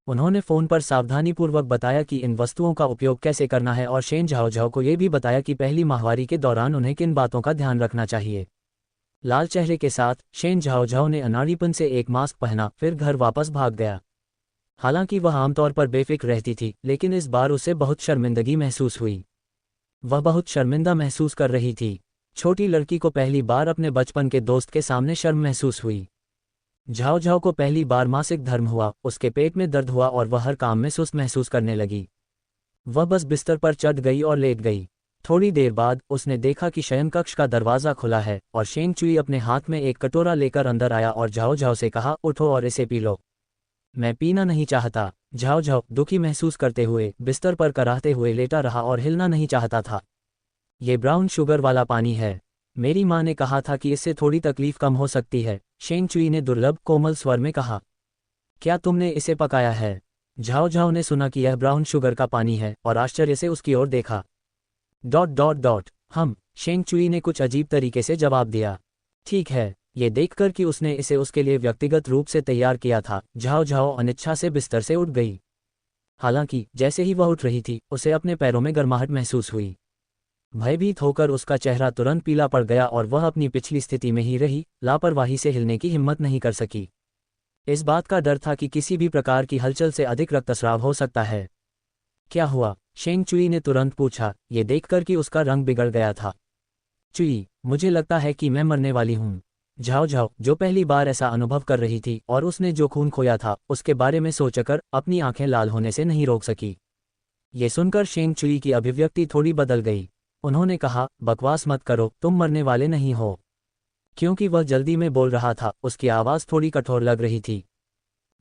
उन्होंने फ़ोन पर सावधानीपूर्वक बताया कि इन वस्तुओं का उपयोग कैसे करना है और शेन झाओ झाओ को यह भी बताया कि पहली माहवारी के दौरान उन्हें किन बातों का ध्यान रखना चाहिए। लाल चेहरे के साथ शेन झाओ झाओ ने अनाड़ीपन से एक मास्क पहना, फिर घर वापस भाग गया। हालांकि वह आमतौर पर बेफिक्र रहती थी, लेकिन इस बार उसे बहुत शर्मिंदगी महसूस हुई। वह बहुत शर्मिंदा महसूस कर रही थी। छोटी लड़की को पहली बार अपने बचपन के दोस्त के सामने शर्म महसूस हुई। झाओ झाओ को पहली बार मासिक धर्म हुआ, उसके पेट में दर्द हुआ और वह हर काम में सुस्त महसूस करने लगी। वह बस बिस्तर पर चढ़ गई और लेट गई। थोड़ी देर बाद उसने देखा कि शयनकक्ष का दरवाज़ा खुला है और शेंग चुई अपने हाथ में एक कटोरा लेकर अंदर आया और झाओ झाओ से कहा, उठो और इसे पी लो। मैं पीना नहीं चाहता। झाओ झाओ दुखी महसूस करते हुए बिस्तर पर कराहते हुए लेटा रहा और हिलना नहीं चाहता था। ये ब्राउन शुगर वाला पानी है। मेरी माँ ने कहा था कि इससे थोड़ी तकलीफ कम हो सकती है, शेंग चुई ने दुर्लभ कोमल स्वर में कहा। क्या तुमने इसे पकाया है? झाओ झाओ ने सुना कि यह ब्राउन शुगर का पानी है और आश्चर्य से उसकी ओर देखा। हम, शेंग चुई ने कुछ अजीब तरीके से जवाब दिया। ठीक है। ये देखकर कि उसने इसे उसके लिए व्यक्तिगत रूप से तैयार किया था, झाओ झाओ अनिच्छा से बिस्तर से उठ गई। हालांकि जैसे ही वह उठ रही थी उसे अपने पैरों में गर्माहट महसूस हुई। भयभीत होकर उसका चेहरा तुरंत पीला पड़ गया और वह अपनी पिछली स्थिति में ही रही, लापरवाही से हिलने की हिम्मत नहीं कर सकी। इस बात का डर था कि किसी भी प्रकार की हलचल से अधिक रक्तस्राव हो सकता है। क्या हुआ? शेंग चुई ने तुरंत पूछा, ये देखकर कि उसका रंग बिगड़ गया था। चुई, मुझे लगता है कि मैं मरने वाली हूँ। झाओ झाओ, जो पहली बार ऐसा अनुभव कर रही थी और उसने जो खून खोया था उसके बारे में सोचकर अपनी आंखें लाल होने से नहीं रोक सकी। ये सुनकर शेंग चुई की अभिव्यक्ति थोड़ी बदल गई। उन्होंने कहा, बकवास मत करो, तुम मरने वाले नहीं हो। क्योंकि वह जल्दी में बोल रहा था, उसकी आवाज़ थोड़ी कठोर लग रही थी।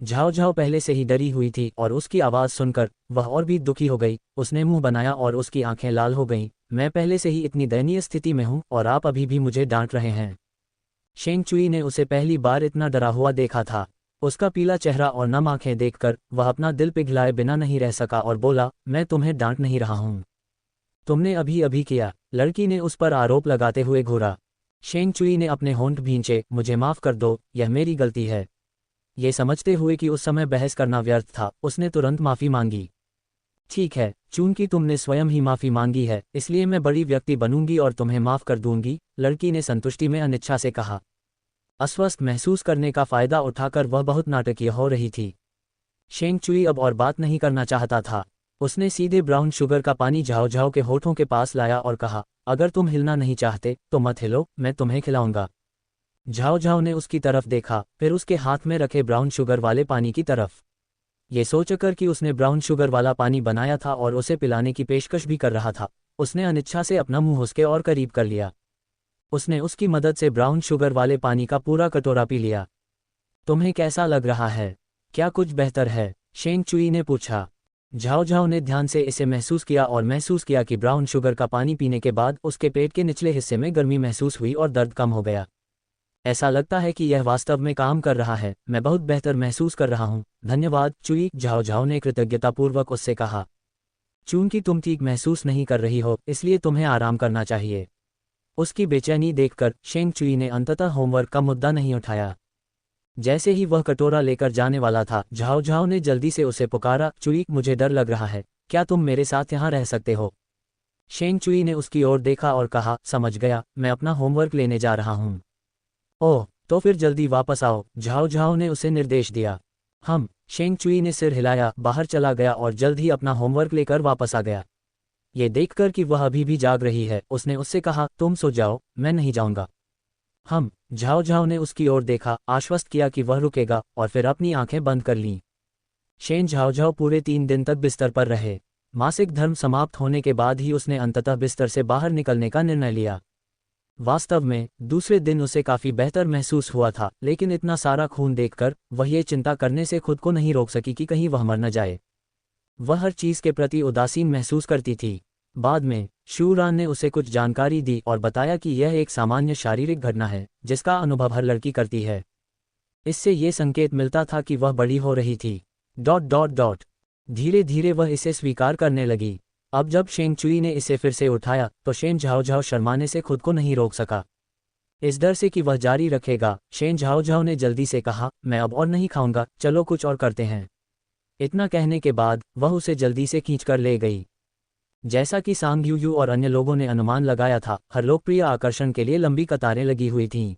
झाओ झाओ पहले से ही डरी हुई थी और उसकी आवाज़ सुनकर वह और भी दुखी हो गई। उसने मुंह बनाया और उसकी आंखें लाल हो गईं। मैं पहले से ही इतनी दयनीय स्थिति में हूं और आप अभी भी मुझे डांट रहे हैं। शेंग चुई ने उसे पहली बार इतना डरा हुआ देखा था। उसका पीला चेहरा और नम आंखें देखकर वह अपना दिल पिघलाए बिना नहीं रह सका और बोला, मैं तुम्हें डांट नहीं रहा हूं। तुमने अभी अभी किया। लड़की ने उस पर आरोप लगाते हुए घूरा। शेंग चुई ने अपने होंठ भींचे, मुझे माफ़ कर दो, यह मेरी गलती है। ये समझते हुए कि उस समय बहस करना व्यर्थ था, उसने तुरंत माफ़ी मांगी। ठीक है, चूंकि तुमने स्वयं ही माफ़ी मांगी है इसलिए मैं बड़ी व्यक्ति बनूंगी और तुम्हें माफ़ कर दूंगी, लड़की ने संतुष्टि में अनिच्छा से कहा। अस्वस्थ महसूस करने का फ़ायदा उठाकर वह बहुत नाटकीय हो रही थी। शेंग चुई अब और बात नहीं करना चाहता था। उसने सीधे ब्राउन शुगर का पानी झाओ झाओ के होठों के पास लाया और कहा, अगर तुम हिलना नहीं चाहते तो मत हिलो, मैं तुम्हें खिलाऊंगा। झाओ झाओ ने उसकी तरफ देखा, फिर उसके हाथ में रखे ब्राउन शुगर वाले पानी की तरफ। ये सोचकर कि उसने ब्राउन शुगर वाला पानी बनाया था और उसे पिलाने की पेशकश भी कर रहा था, उसने अनिच्छा से अपना मुंह उसके और करीब कर लिया। उसने उसकी मदद से ब्राउन शुगर वाले पानी का पूरा कटोरा पी लिया। तुम्हें कैसा लग रहा है? क्या कुछ बेहतर है? शेंग चुई ने पूछा। झाओ झाओ ने ध्यान से इसे महसूस किया और महसूस किया कि ब्राउन शुगर का पानी पीने के बाद उसके पेट के निचले हिस्से में गर्मी महसूस हुई और दर्द कम हो गया। ऐसा लगता है कि यह वास्तव में काम कर रहा है, मैं बहुत बेहतर महसूस कर रहा हूँ, धन्यवाद चुई, झाओ झाओ ने कृतज्ञतापूर्वक उससे कहा। चूंकि तुम ठीक महसूस नहीं कर रही हो इसलिए तुम्हें आराम करना चाहिए। उसकी बेचैनी देखकर शेंग चुई ने अंततः होमवर्क का मुद्दा नहीं उठाया। जैसे ही वह कटोरा लेकर जाने वाला था, झाओ झाओ ने जल्दी से उसे पुकारा, चुई, मुझे डर लग रहा है, क्या तुम मेरे साथ यहाँ रह सकते हो? शेंग चुई ने उसकी ओर देखा और कहा, समझ गया, मैं अपना होमवर्क लेने जा रहा हूँ। ओह, तो फिर जल्दी वापस आओ, झाओ झाओ ने उसे निर्देश दिया। शेंग चुई ने सिर हिलाया, बाहर चला गया और जल्द ही अपना होमवर्क लेकर वापस आ गया। ये देखकर कि वह अभी भी जाग रही है, उसने उससे कहा, तुम सो जाओ, मैं नहीं जाऊंगा। झाओ झाओ ने उसकी ओर देखा, आश्वस्त किया कि वह रुकेगा और फिर अपनी आंखें बंद कर लीं। शेन झाओ झाओ पूरे 3 दिन तक बिस्तर पर रहे। मासिक धर्म समाप्त होने के बाद ही उसने अंततः बिस्तर से बाहर निकलने का निर्णय लिया। वास्तव में दूसरे दिन उसे काफ़ी बेहतर महसूस हुआ था, लेकिन इतना सारा खून देखकर वह ये चिंता करने से खुद को नहीं रोक सकी कि कहीं वह मर न जाए। वह हर चीज़ के प्रति उदासीन महसूस करती थी। बाद में शूरान ने उसे कुछ जानकारी दी और बताया कि यह एक सामान्य शारीरिक घटना है जिसका अनुभव हर लड़की करती है। इससे ये संकेत मिलता था कि वह बड़ी हो रही थी। धीरे धीरे वह इसे स्वीकार करने लगी। अब जब शेंग चुई ने इसे फिर से उठाया तो शेन झाओ झाओ शर्माने से खुद को नहीं रोक सका। इस डर से कि वह जारी रखेगा, शेन झाओ झाओ ने जल्दी से कहा, मैं अब और नहीं खाऊंगा, चलो कुछ और करते हैं। इतना कहने के बाद वह उसे जल्दी से खींचकर ले गई। जैसा कि सांग यू और अन्य लोगों ने अनुमान लगाया था, हर लोकप्रिय आकर्षण के लिए लंबी कतारें लगी हुई थीं।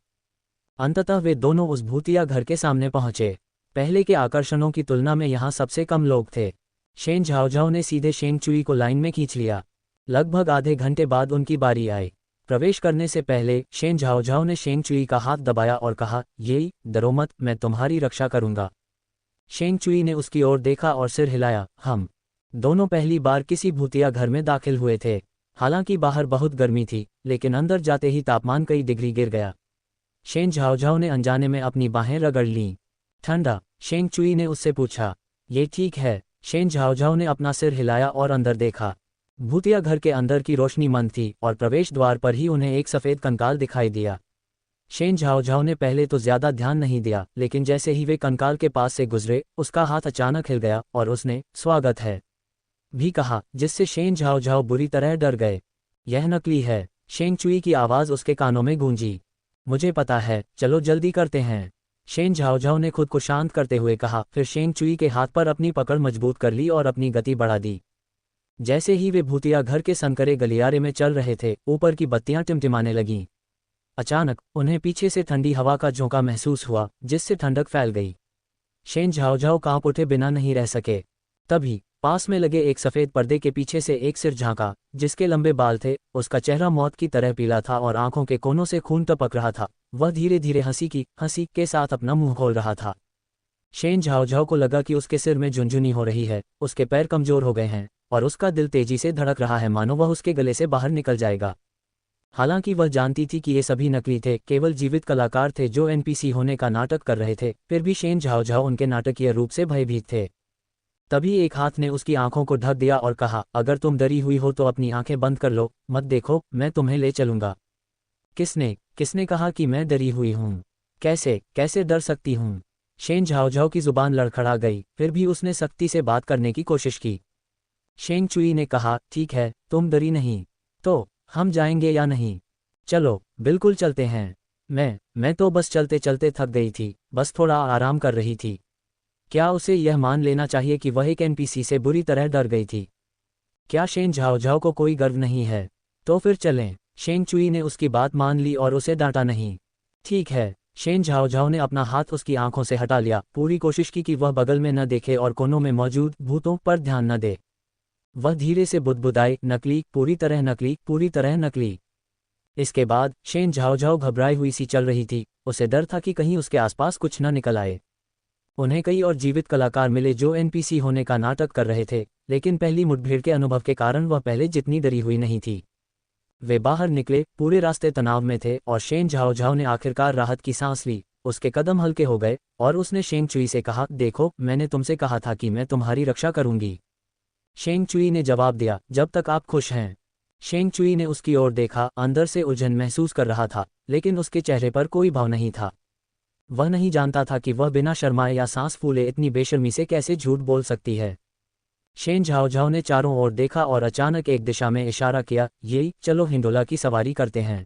अंततः वे दोनों उस भूतिया घर के सामने पहुंचे। पहले के आकर्षणों की तुलना में यहाँ सबसे कम लोग थे। शेन झाओ झाओ ने सीधे शेंग चुई को लाइन में खींच लिया। लगभग आधे घंटे बाद उनकी बारी आई। प्रवेश करने से पहले शेन झाओझाओ ने शेंग चुई का हाथ दबाया और कहा, ये डरो मत, मैं तुम्हारी रक्षा करूंगा। शेंग चुई ने उसकी ओर देखा और सिर हिलाया। हम दोनों पहली बार किसी भूतिया घर में दाखिल हुए थे। हालांकि बाहर बहुत गर्मी थी, लेकिन अंदर जाते ही तापमान कई डिग्री गिर गया। शेन झाओझाओ ने अनजाने में अपनी बाहें रगड़ लीं। ठंडा? शेंग चुई ने उससे पूछा। ये ठीक है। शेन झाओझाओ ने अपना सिर हिलाया और अंदर देखा। भूतिया घर के अंदर की रोशनी मंद थी और प्रवेश द्वार पर ही उन्हें एक सफ़ेद कंकाल दिखाई दिया। शेन झाओझाओ ने पहले तो ज्यादा ध्यान नहीं दिया, लेकिन जैसे ही वे कंकाल के पास से गुजरे, उसका हाथ अचानक हिल गया और उसने स्वागत है भी कहा, जिससे शेन झाओझाओ बुरी तरह डर गए। यह नकली है। शेंग चुई की आवाज़ उसके कानों में गूंजी। मुझे पता है, चलो जल्दी करते हैं। शेन झाओझाओ ने खुद को शांत करते हुए कहा, फिर शेंग चुई के हाथ पर अपनी पकड़ मजबूत कर ली और अपनी गति बढ़ा दी। जैसे ही वे भूतिया घर के संकरे गलियारे में चल रहे थे, ऊपर की बत्तियां टिमटिमाने लगीं। अचानक उन्हें पीछे से ठंडी हवा का झोंका महसूस हुआ, जिससे ठंडक फैल गई। शेन झाओझाओ कांप उठे बिना नहीं रह सके। तभी पास में लगे एक सफ़ेद पर्दे के पीछे से एक सिर झांका, जिसके लंबे बाल थे। उसका चेहरा मौत की तरह पीला था और आंखों के कोनों से खून टपक रहा था। वह धीरे धीरे हंसी के साथ अपना मुंह खोल रहा था। शेन झाओझाओ को लगा कि उसके सिर में झुनझुनी हो रही है, उसके पैर कमजोर हो गए हैं और उसका दिल तेजी से धड़क रहा है, मानो वह उसके गले से बाहर निकल जाएगा। हालांकि वह जानती थी कि ये सभी नकली थे, केवल जीवित कलाकार थे जो एनपीसी होने का नाटक कर रहे थे। फिर भी शेन झाओझाओ उनके नाटकीय रूप से भयभीत थे। तभी एक हाथ ने उसकी आंखों को ढक दिया और कहा, अगर तुम डरी हुई हो तो अपनी आंखें बंद कर लो, मत देखो, मैं तुम्हें ले चलूंगा। किसने कहा कि मैं डरी हुई हूँ? कैसे डर सकती हूँ? शेन झाओझाओ की जुबान लड़खड़ा गई, फिर भी उसने सख्ती से बात करने की कोशिश की। शेंग चुई ने कहा, ठीक है, तुम डरी नहीं तो हम जाएंगे या नहीं? चलो, बिल्कुल चलते हैं। मैं तो बस चलते चलते थक गई थी, बस थोड़ा आराम कर रही थी। क्या उसे यह मान लेना चाहिए कि वह एक एनपीसी से बुरी तरह डर गई थी? क्या शेन झाओझाओ को कोई गर्व नहीं है? तो फिर चलें। शेंग चुई ने उसकी बात मान ली और उसे डांटा नहीं। ठीक है। शेन झाओझाओ ने अपना हाथ उसकी आंखों से हटा लिया, पूरी कोशिश की कि वह बगल में न देखे और कोनों में मौजूद भूतों पर ध्यान न दे। वह धीरे से बुदबुदाई, नकली, पूरी तरह नकली, पूरी तरह नकली। इसके बाद शेन झाओझाओ घबराई हुई सी चल रही थी। उसे डर था कि कहीं उसके आसपास कुछ न निकल आए। उन्हें कई और जीवित कलाकार मिले जो एनपीसी होने का नाटक कर रहे थे, लेकिन पहली मुठभेड़ के अनुभव के कारण वह पहले जितनी डरी हुई नहीं थी। वे बाहर निकले, पूरे रास्ते तनाव में थे और शेन झाओझाओ ने आखिरकार राहत की सांस ली। उसके कदम हल्के हो गए और उसने शेंग चुई से कहा, देखो, मैंने तुमसे कहा था कि मैं तुम्हारी रक्षा करूंगी। शेंग चुई ने जवाब दिया, जब तक आप खुश हैं। शेंग चुई ने उसकी ओर देखा, अंदर से उलझन महसूस कर रहा था, लेकिन उसके चेहरे पर कोई भाव नहीं था। वह नहीं जानता था कि वह बिना शर्माए या सांस फूले इतनी बेशर्मी से कैसे झूठ बोल सकती है। शेन झाओझाओ ने चारों ओर देखा और अचानक एक दिशा में इशारा किया, ये चलो हिंडोला की सवारी करते हैं।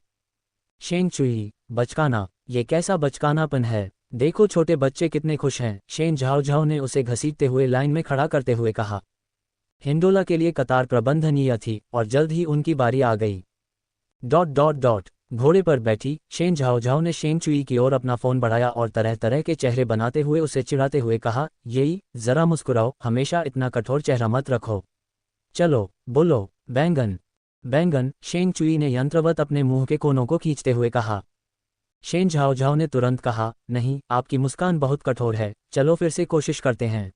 शेंग चुई, बचकाना, ये कैसा बचकानापन है? देखो छोटे बच्चे कितने खुश हैं। शेन झाओझाओ ने उसे घसीटते हुए लाइन में खड़ा करते हुए कहा। हिंडोला के लिए कतार प्रबंधनीय थी और जल्द ही उनकी बारी आ गई। ... घोड़े पर बैठी शेन झाओझाओ ने शेंग चुई की ओर अपना फोन बढ़ाया और तरह तरह के चेहरे बनाते हुए उसे चिढ़ाते हुए कहा, येई, जरा मुस्कुराओ, हमेशा इतना कठोर चेहरा मत रखो। चलो, बोलो, बैंगन। शेंग चुई ने यंत्रवत अपने मुंह के कोनों को खींचते हुए कहा। शेन झाओझाओ ने तुरंत कहा, नहीं, आपकी मुस्कान बहुत कठोर है, चलो फिर से कोशिश करते हैं।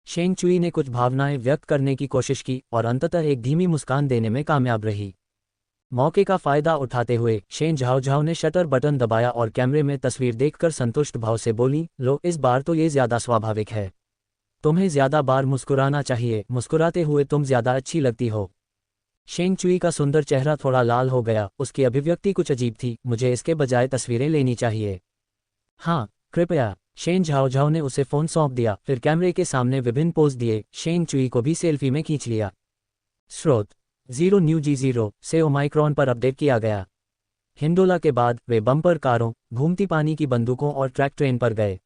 शेंग चुई ने कुछ भावनाएं व्यक्त करने की कोशिश की और अंततः एक धीमी मुस्कान देने में कामयाब रही। मौके का फायदा उठाते हुए शेन झाओझाओ ने शटर बटन दबाया और कैमरे में तस्वीर देखकर संतुष्ट भाव से बोली, लो, इस बार तो ये ज्यादा स्वाभाविक है। तुम्हें ज्यादा बार मुस्कुराना चाहिए, मुस्कुराते हुए तुम ज्यादा अच्छी लगती हो। शेंग चुई का सुंदर चेहरा थोड़ा लाल हो गया, उसकी अभिव्यक्ति कुछ अजीब थी। मुझे इसके बजाय तस्वीरें लेनी चाहिए। हाँ, कृपया। शेन झाओझाओ ने उसे फोन सौंप दिया, फिर कैमरे के सामने विभिन्न पोज दिए। शेंग चुई को भी सेल्फी में खींच लिया। स्रोत 0 न्यू G0 से ओमाइक्रॉन पर अपडेट किया गया। हिंडोला के बाद वे बम्पर कारों, घूमती पानी की बंदूकों और ट्रैक ट्रेन पर गए।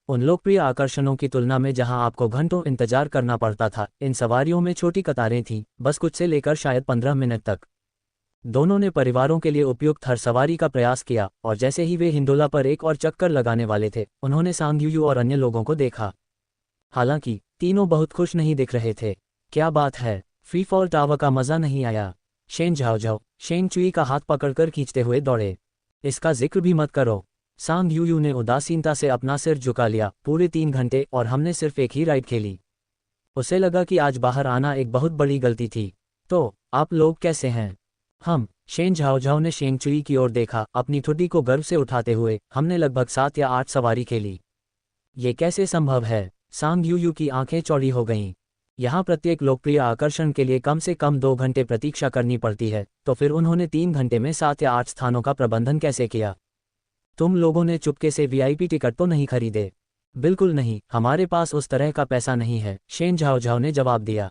उन लोकप्रिय आकर्षणों की तुलना में जहां आपको घंटों इंतजार करना पड़ता था, इन सवारियों में छोटी कतारें थीं, बस कुछ से लेकर शायद 15 मिनट तक। दोनों ने परिवारों के लिए उपयुक्त हर सवारी का प्रयास किया और जैसे ही वे हिंडोला पर एक और चक्कर लगाने वाले थे, उन्होंने सांगयुयू और अन्य लोगों को देखा। हालांकि तीनों बहुत खुश नहीं दिख रहे थे। क्या बात है? फ्री फॉल टावर का मजा नहीं आया। शेन झाओझाओ शेंग चुई का हाथ पकड़कर खींचते हुए दौड़े। इसका जिक्र भी मत करो। सांग यूयू ने उदासीनता से अपना सिर झुका लिया। पूरे 3 घंटे और हमने सिर्फ एक ही राइड खेली। उसे लगा कि आज बाहर आना एक बहुत बड़ी गलती थी। तो आप लोग कैसे हैं? हम शेन झाओझाओ ने शेंग चुई की ओर देखा, अपनी ठुड्डी को गर्व से उठाते हुए। हमने लगभग 7 या 8 सवारी खेली। ये कैसे संभव है? सांग यूयू की आंखें चौड़ी हो गईं। यहाँ प्रत्येक लोकप्रिय आकर्षण के लिए कम से कम 2 घंटे प्रतीक्षा करनी पड़ती है, तो फिर उन्होंने 3 घंटे में 7 या 8 स्थानों का प्रबंधन कैसे किया? तुम लोगों ने चुपके से वीआईपी टिकट तो नहीं खरीदे? बिल्कुल नहीं, हमारे पास उस तरह का पैसा नहीं है, शेन झाओझाओ ने जवाब दिया।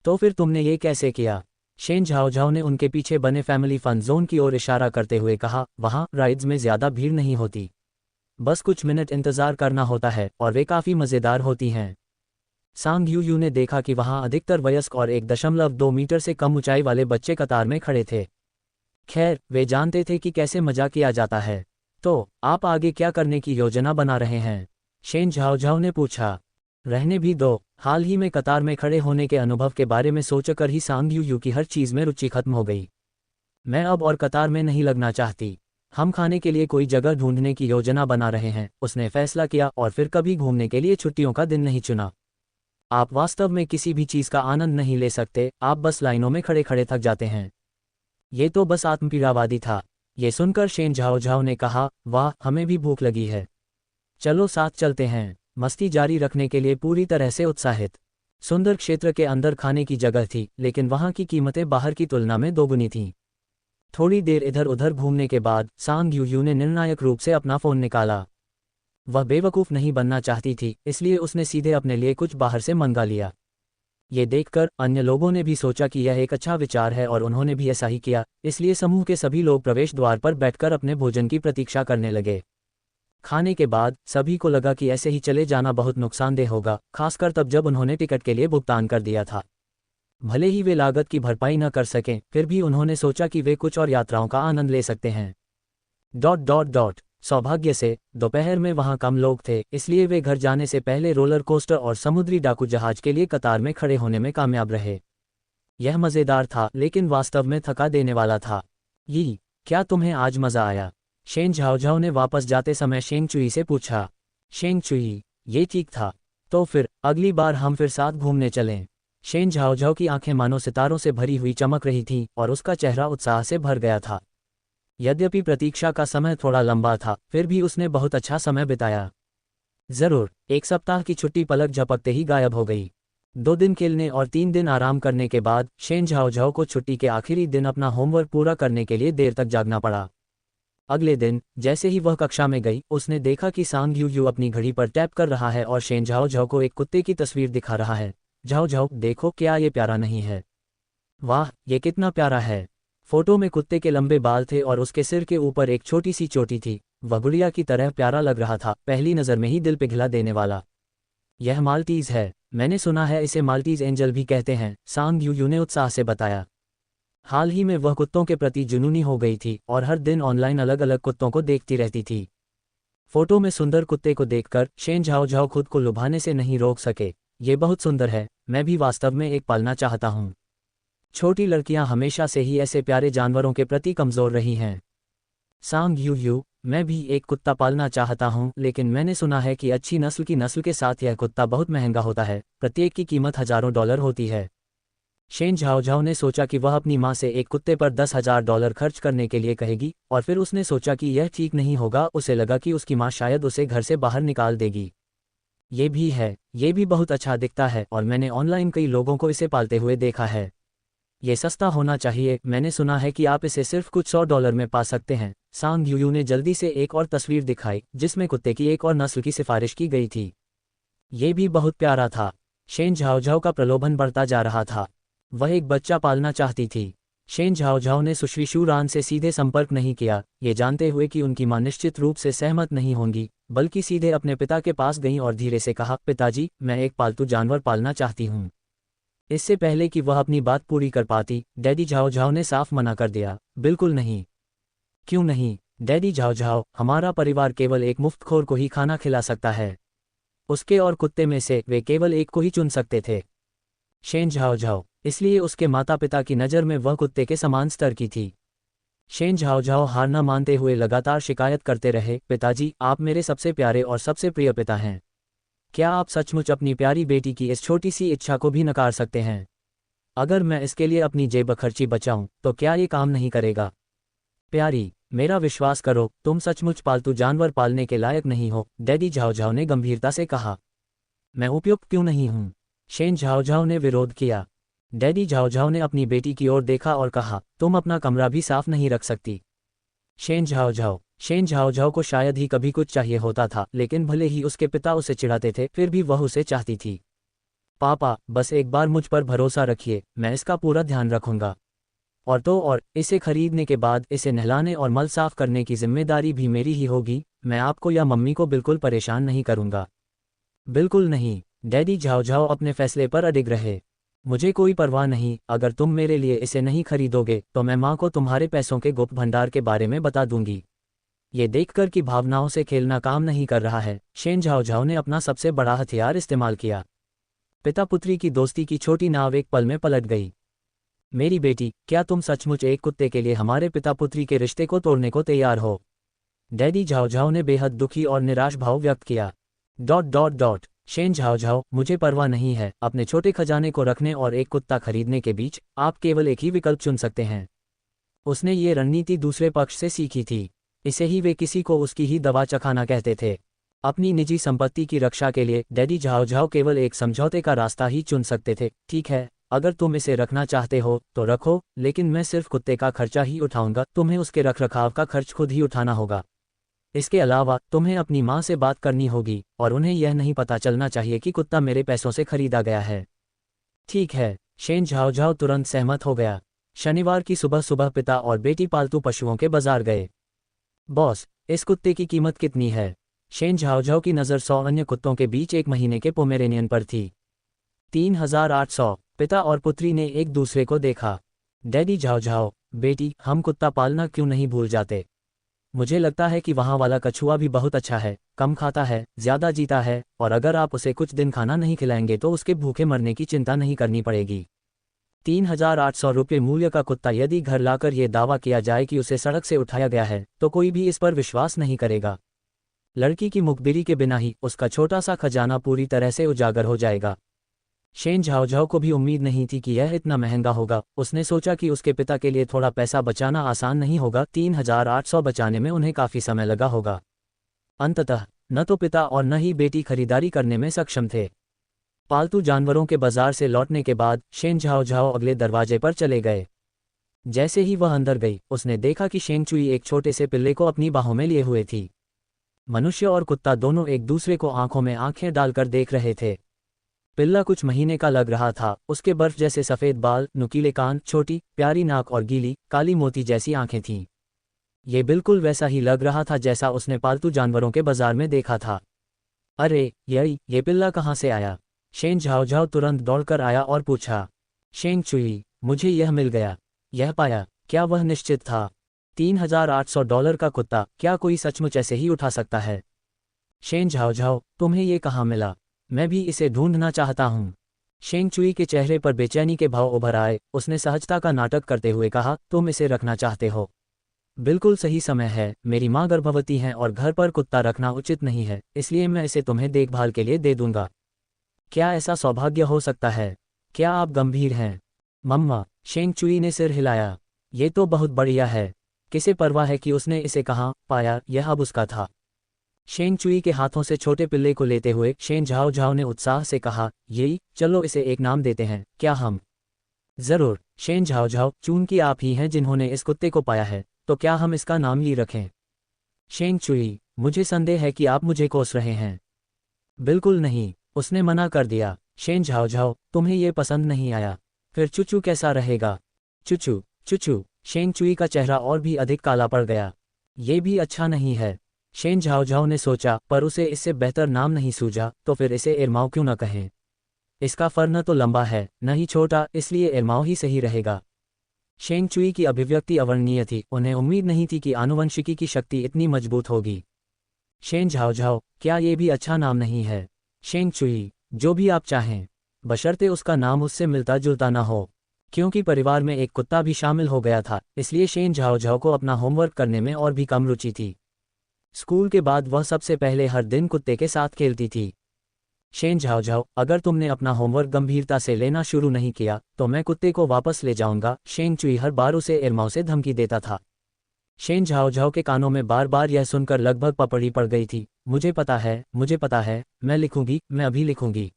तो फिर तुमने ये कैसे किया? शेन झाओझाओ ने उनके पीछे बने फैमिली फन जोन की ओर इशारा करते हुए कहा, वहाँ राइड्स में ज़्यादा भीड़ नहीं होती। बस कुछ मिनट इंतज़ार करना होता है और वे काफ़ी मज़ेदार होती हैं। सांग यूयू ने देखा कि वहाँ अधिकतर वयस्क और 1.2 मीटर से कम ऊंचाई वाले बच्चे कतार में खड़े थे। खैर, वे जानते थे कि कैसे मजा किया जाता है। तो आप आगे क्या करने की योजना बना रहे हैं? शेन झाओझाओ ने पूछा। रहने भी दो। हाल ही में कतार में खड़े होने के अनुभव के बारे में सोचकर ही सांग यूयू की हर चीज़ में रुचि खत्म हो गई। मैं अब और कतार में नहीं लगना चाहती। हम खाने के लिए कोई जगह ढूंढने की योजना बना रहे हैं, उसने फैसला किया, और फिर कभी घूमने के लिए छुट्टियों का दिन नहीं चुना। आप वास्तव में किसी भी चीज़ का आनंद नहीं ले सकते, आप बस लाइनों में खड़े खड़े थक जाते हैं। ये तो बस आत्मपीड़ावादी था। ये सुनकर शेन झाओझाओ ने कहा, वाह, हमें भी भूख लगी है। चलो साथ चलते हैं। मस्ती जारी रखने के लिए पूरी तरह से उत्साहित। सुंदर क्षेत्र के अंदर खाने की जगह थी, लेकिन वहाँ की कीमतें बाहर की तुलना में दोगुनी थीं। थोड़ी देर इधर उधर घूमने के बाद सांग यूयू ने निर्णायक रूप से अपना फ़ोन निकाला। वह बेवकूफ़ नहीं बनना चाहती थी, इसलिए उसने सीधे अपने लिए कुछ बाहर से मंगा लिया। ये देखकर अन्य लोगों ने भी सोचा कि यह एक अच्छा विचार है और उन्होंने भी ऐसा ही किया, इसलिए समूह के सभी लोग प्रवेश द्वार पर बैठकर अपने भोजन की प्रतीक्षा करने लगे। खाने के बाद सभी को लगा कि ऐसे ही चले जाना बहुत नुकसानदेह होगा, खासकर तब जब उन्होंने टिकट के लिए भुगतान कर दिया था। भले ही वे लागत की भरपाई न कर सकें, फिर भी उन्होंने सोचा कि वे कुछ और यात्राओं का आनंद ले सकते हैं। सौभाग्य से दोपहर में वहां कम लोग थे, इसलिए वे घर जाने से पहले रोलर कोस्टर और समुद्री डाकू जहाज के लिए कतार में खड़े होने में कामयाब रहे। यह मज़ेदार था, लेकिन वास्तव में थका देने वाला था। ये क्या तुम्हें आज मज़ा आया? शेन झाओझाओ ने वापस जाते समय शेंग चुई से पूछा। शेंग चुई, ये ठीक था। तो फिर अगली बार हम फिर साथ घूमने चलें। शेन झाओझाओ की आंखें मानो सितारों से भरी हुई चमक रही थीं और उसका चेहरा उत्साह से भर गया था। यद्यपि प्रतीक्षा का समय थोड़ा लंबा था, फिर भी उसने बहुत अच्छा समय बिताया। जरूर। 1 सप्ताह की छुट्टी पलक झपकते ही गायब हो गई। 2 दिन खेलने और 3 दिन आराम करने के बाद शेन झाओझाओ को छुट्टी के आखिरी दिन अपना होमवर्क पूरा करने के लिए देर तक जागना पड़ा। अगले दिन जैसे ही वह कक्षा में गई, उसने देखा कि सांग यूयू अपनी घड़ी पर टैप कर रहा है और शेन झाओझाओ को एक कुत्ते की तस्वीर दिखा रहा है। झाओझाओ, देखो, क्या ये प्यारा नहीं है? वाह, ये कितना प्यारा है। फोटो में कुत्ते के लंबे बाल थे और उसके सिर के ऊपर एक छोटी सी चोटी थी। वह गुड़िया की तरह प्यारा लग रहा था, पहली नज़र में ही दिल पिघला देने वाला। यह माल्टीज़ है। मैंने सुना है इसे माल्टीज़ एंजल भी कहते हैं, सांग यूयू ने उत्साह से बताया। हाल ही में वह कुत्तों के प्रति जुनूनी हो गई थी और हर दिन ऑनलाइन अलग अलग कुत्तों को देखती रहती थी। फोटो में सुंदर कुत्ते को देखकर शेन झाओझाओ खुद को लुभाने से नहीं रोक सके। ये बहुत सुंदर है, मैं भी वास्तव में एक पालना चाहता हूँ। छोटी लड़कियां हमेशा से ही ऐसे प्यारे जानवरों के प्रति कमज़ोर रही हैं। सांग यूयू, मैं भी एक कुत्ता पालना चाहता हूँ, लेकिन मैंने सुना है कि अच्छी नस्ल की नस्ल के साथ यह कुत्ता बहुत महंगा होता है, प्रत्येक की कीमत हज़ारों डॉलर होती है। शेन झाओझाओ ने सोचा कि वह अपनी माँ से एक कुत्ते पर $10,000 खर्च करने के लिए कहेगी, और फिर उसने सोचा कि यह ठीक नहीं होगा। उसे लगा कि उसकी माँ शायद उसे घर से बाहर निकाल देगी। ये भी है, ये भी बहुत अच्छा दिखता है और मैंने ऑनलाइन कई लोगों को इसे पालते हुए देखा है। ये सस्ता होना चाहिए, मैंने सुना है कि आप इसे सिर्फ कुछ $100 में पा सकते हैं। सांग यूयू ने जल्दी से एक और तस्वीर दिखाई, जिसमें कुत्ते की एक और नस्ल की सिफारिश की गई थी। ये भी बहुत प्यारा था। शेन झाओझाओ का प्रलोभन बढ़ता जा रहा था। वह एक बच्चा पालना चाहती थी। शेन झाओझाओ ने सुश्री शू रान से सीधे संपर्क नहीं किया, ये जानते हुए कि उनकी मां निश्चित रूप से सहमत नहीं होंगी, बल्कि सीधे अपने पिता के पास गईं और धीरे से कहा, पिताजी, मैं एक पालतू जानवर पालना चाहती हूँ। इससे पहले कि वह अपनी बात पूरी कर पाती, डैडी झाओझाओ ने साफ मना कर दिया, बिल्कुल नहीं। क्यों नहीं? डैडी झाओझाओ, हमारा परिवार केवल एक मुफ्तखोर को ही खाना खिला सकता है। उसके और कुत्ते में से वे केवल एक को ही चुन सकते थे। शेन झाओझाओ, इसलिए उसके माता पिता की नज़र में वह कुत्ते के समान स्तर की थी। शेन झाओ हार न मानते हुए लगातार शिकायत करते रहे, पिताजी, आप मेरे सबसे प्यारे और सबसे प्रिय पिता हैं। क्या आप सचमुच अपनी प्यारी बेटी की इस छोटी सी इच्छा को भी नकार सकते हैं? अगर मैं इसके लिए अपनी जेब खर्ची बचाऊं, तो क्या ये काम नहीं करेगा? प्यारी, मेरा विश्वास करो, तुम सचमुच पालतू जानवर पालने के लायक नहीं हो, डैडी झाओ ने गंभीरता से कहा। मैं उपयुक्त क्यों नहीं हूं? शेन झाओ ने विरोध किया। डैडी झाओ ने अपनी बेटी की ओर देखा और कहा, तुम अपना कमरा भी साफ नहीं रख सकती। शेन झाओ को शायद ही कभी कुछ चाहिए होता था, लेकिन भले ही उसके पिता उसे चिढ़ाते थे, फिर भी वह उसे चाहती थी। पापा, बस एक बार मुझ पर भरोसा रखिए, मैं इसका पूरा ध्यान रखूंगा। और इसे खरीदने के बाद इसे नहलाने और मल साफ करने की जिम्मेदारी भी मेरी ही होगी। मैं आपको या मम्मी को बिल्कुल परेशान नहीं करूंगा। बिल्कुल नहीं। डैडी झाओ अपने फैसले पर अडिग रहे। मुझे कोई परवाह नहीं, अगर तुम मेरे लिए इसे नहीं खरीदोगे तो मैं माँ को तुम्हारे पैसों के गुप्त भंडार के बारे में बता दूंगी। ये देखकर कि भावनाओं से खेलना काम नहीं कर रहा है, शेन झाओ ने अपना सबसे बड़ा हथियार इस्तेमाल किया। पिता पुत्री की दोस्ती की छोटी नाव एक पल में पलट गई। मेरी बेटी, क्या तुम सचमुच एक कुत्ते के लिए हमारे पिता पुत्री के रिश्ते को तोड़ने को तैयार हो? डैडी झाओ ने बेहद दुखी और निराश भाव व्यक्त किया। शेन झाओ, मुझे परवाह नहीं है, अपने छोटे खजाने को रखने और एक कुत्ता खरीदने के बीच आप केवल एक ही विकल्प चुन सकते हैं। उसने ये रणनीति दूसरे पक्ष से सीखी थी। इसे ही वे किसी को उसकी ही दवा चखाना कहते थे। अपनी निजी संपत्ति की रक्षा के लिए डैडी झाओ केवल एक समझौते का रास्ता ही चुन सकते थे। ठीक है, अगर तुम इसे रखना चाहते हो तो रखो, लेकिन मैं सिर्फ कुत्ते का खर्चा ही उठाऊंगा, तुम्हें उसके रखरखाव का खर्च खुद ही उठाना होगा। इसके अलावा तुम्हें अपनी माँ से बात करनी होगी और उन्हें यह नहीं पता चलना चाहिए कि कुत्ता मेरे पैसों से खरीदा गया है। ठीक है, शेन झाओ तुरंत सहमत हो गया। शनिवार की सुबह सुबह पिता और बेटी पालतू पशुओं के बाजार गए। बॉस, इस कुत्ते की कीमत कितनी है? शेन झाओ की नज़र 100 अन्य कुत्तों के बीच एक महीने के पोमेरेनियन पर थी। 3800। पिता और पुत्री ने एक दूसरे को देखा। डैडी झाओ, बेटी, हम कुत्ता पालना क्यों नहीं भूल जाते? मुझे लगता है कि वहाँ वाला कछुआ भी बहुत अच्छा है, कम खाता है, ज्यादा जीता है, और अगर आप उसे कुछ दिन खाना नहीं खिलाएंगे तो उसके भूखे मरने की चिंता नहीं करनी पड़ेगी। 3800 रुपये मूल्य का कुत्ता यदि घर लाकर यह दावा किया जाए कि उसे सड़क से उठाया गया है, तो कोई भी इस पर विश्वास नहीं करेगा। लड़की की मुखबिरी के बिना ही उसका छोटा सा खजाना पूरी तरह से उजागर हो जाएगा। शेन झाओ को भी उम्मीद नहीं थी कि यह इतना महंगा होगा। उसने सोचा कि उसके पिता के लिए थोड़ा पैसा बचाना आसान नहीं होगा। 3800 बचाने में उन्हें काफी समय लगा होगा। अंततः न तो पिता और न ही बेटी खरीदारी करने में सक्षम थे। पालतू जानवरों के बाजार से लौटने के बाद शेन झाओ अगले दरवाजे पर चले गए। जैसे ही वह अंदर गई, उसने देखा कि शेंग चुई एक छोटे से पिल्ले को अपनी बाहों में लिए हुए थी। मनुष्य और कुत्ता दोनों एक दूसरे को आंखों में आंखें डालकर देख रहे थे। पिल्ला कुछ महीने का लग रहा था। उसके बर्फ जैसे सफ़ेद बाल, नुकीले कान, छोटी प्यारी नाक और गीली काली मोती जैसी आंखें थीं। ये बिल्कुल वैसा ही लग रहा था जैसा उसने पालतू जानवरों के बाजार में देखा था। अरे ये पिल्ला कहाँ से आया? शेन झाओ तुरंत दौड़कर आया और पूछा। शेंग चुई, मुझे यह मिल गया। यह पाया? क्या वह निश्चित था? $3800 का कुत्ता, क्या कोई सचमुच ऐसे ही उठा सकता है? शेन झाओ, तुम्हें ये कहाँ मिला? मैं भी इसे ढूंढना चाहता हूँ। शेंग चुई के चेहरे पर बेचैनी के भाव उभर आए। उसने सहजता का नाटक करते हुए कहा, तुम इसे रखना चाहते हो? बिल्कुल सही समय है, मेरी माँ गर्भवती हैं और घर पर कुत्ता रखना उचित नहीं है, इसलिए मैं इसे तुम्हें देखभाल के लिए दे दूंगा। क्या ऐसा सौभाग्य हो सकता है? क्या आप गंभीर हैं? मम्मा, शेंग चुई ने सिर हिलाया। ये तो बहुत बढ़िया है। किसे परवाह है कि उसने इसे कहाँ पाया, यह अब उसका था। शेंग चुई के हाथों से छोटे पिल्ले को लेते हुए शेन झाओ ने उत्साह से कहा, यही, चलो इसे एक नाम देते हैं, क्या हम? जरूर। शेन झाओ, चूंकि आप ही हैं जिन्होंने इस कुत्ते को पाया है, तो क्या हम इसका नाम ही रखें? शेंग चुई, मुझे संदेह है कि आप मुझे कोस रहे हैं। बिल्कुल नहीं, उसने मना कर दिया। शेन झाओ, तुम्हें ये पसंद नहीं आया? फिर चुचू कैसा रहेगा? चुचू। शेंग चुई का चेहरा और भी अधिक काला पड़ गया। ये भी अच्छा नहीं है। शेन झाओ ने सोचा, पर उसे इससे बेहतर नाम नहीं सूझा, तो फिर इसे एरमाओ क्यों न कहें? इसका फर न तो लंबा है न ही छोटा, इसलिए एरमाओ ही सही रहेगा। शेंग चुई की अभिव्यक्ति अवर्णनीय थी। उन्हें उम्मीद नहीं थी कि आनुवंशिकी की शक्ति इतनी मजबूत होगी। शेन झाओ, क्या ये भी अच्छा नाम नहीं है? शेंग चुई, जो भी आप चाहें, बशर्ते उसका नाम उससे मिलता जुलता न हो। क्योंकि परिवार में एक कुत्ता भी शामिल हो गया था, इसलिए शेन झाओ झाओ को अपना होमवर्क करने में और भी कम रुचि थी। स्कूल के बाद वह सबसे पहले हर दिन कुत्ते के साथ खेलती थी। शेन झाओ झाओ, अगर तुमने अपना होमवर्क गंभीरता से लेना शुरू नहीं किया तो मैं कुत्ते को वापस ले जाऊंगा, शेंग चुई हर बार उसे इरमाओ से धमकी देता था। शेन झाओ झाओ के कानों में बार बार यह सुनकर लगभग पपड़ी पड़ गई थी। मुझे पता है, मैं लिखूंगी, मैं अभी लिखूंगी।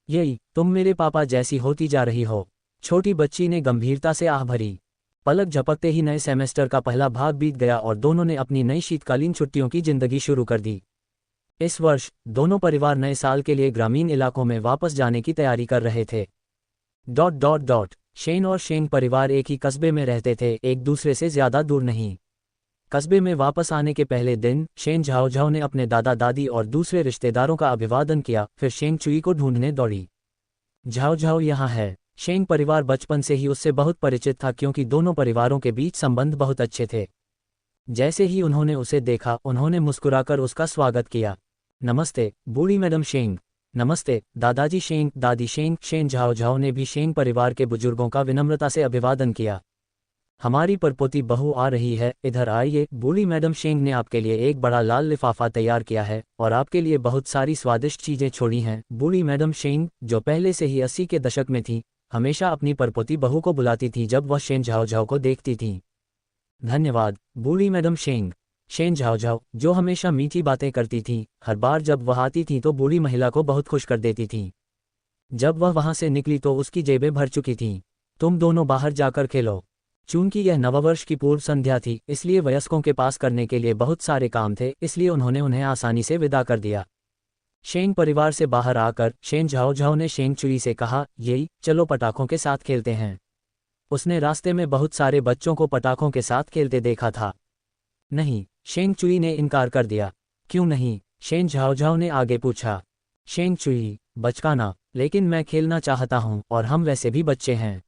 यही, तुम मेरे पापा जैसी होती जा रही हो, छोटी बच्ची ने गंभीरता से आह भरी। पलक झपकते ही नए सेमेस्टर का पहला भाग बीत गया और दोनों ने अपनी नई शीतकालीन छुट्टियों की जिंदगी शुरू कर दी। इस वर्ष दोनों परिवार नए साल के लिए ग्रामीण इलाकों में वापस जाने की तैयारी कर रहे थे। शेन और शेंग परिवार एक ही कस्बे में रहते थे, एक दूसरे से ज्यादा दूर नहीं। कस्बे में वापस आने के पहले दिन शेन झाओ झाओ ने अपने दादा दादी और दूसरे रिश्तेदारों का अभिवादन किया, फिर शेंग चुई को ढूंढने दौड़ी। झाओ झाओ यहाँ है। शेंग परिवार बचपन से ही उससे बहुत परिचित था क्योंकि दोनों परिवारों के बीच संबंध बहुत अच्छे थे। जैसे ही उन्होंने उसे देखा, उन्होंने मुस्कुराकर उसका स्वागत किया। नमस्ते बूढ़ी मैडम शेंग। नमस्ते दादाजी शेंग, दादी शेंग। शेन झाओ झाओ ने भी शेंग परिवार के बुजुर्गों का विनम्रता से अभिवादन किया। हमारी परपोती बहू आ रही है, इधर आइए। बूढ़ी मैडम शेंग ने आपके लिए एक बड़ा लाल लिफाफा तैयार किया है और आपके लिए बहुत सारी स्वादिष्ट चीजें छोड़ी हैं। बूढ़ी मैडम शेंग, जो पहले से ही 80 के दशक में थी, हमेशा अपनी परपोती बहू को बुलाती थी जब वह शेन झाओ झाओ को देखती थी। धन्यवाद बूढ़ी मैडम शेंग। शेन झाओ झाओ, जो हमेशा मीठी बातें करती थी, हर बार जब वह आती थी तो बूढ़ी महिला को बहुत खुश कर देती थी। जब वह वहां से निकली तो उसकी जेबें भर चुकी थीं। तुम दोनों बाहर जाकर खेलो। चूंकि यह नववर्ष की पूर्व संध्या थी, इसलिए वयस्कों के पास करने के लिए बहुत सारे काम थे, इसलिए उन्होंने उन्हें आसानी से विदा कर दिया। शेंग परिवार से बाहर आकर शेन झाओ झाओ ने शेंग चुई से कहा, यही, चलो पटाखों के साथ खेलते हैं। उसने रास्ते में बहुत सारे बच्चों को पटाखों के साथ खेलते देखा था। नहीं, शेंग चुई ने इनकार कर दिया। क्यों नहीं? शेन झाओ झाओ ने आगे पूछा। शेंग चुई, बचकाना, लेकिन मैं खेलना चाहता हूं और हम वैसे भी बच्चे हैं।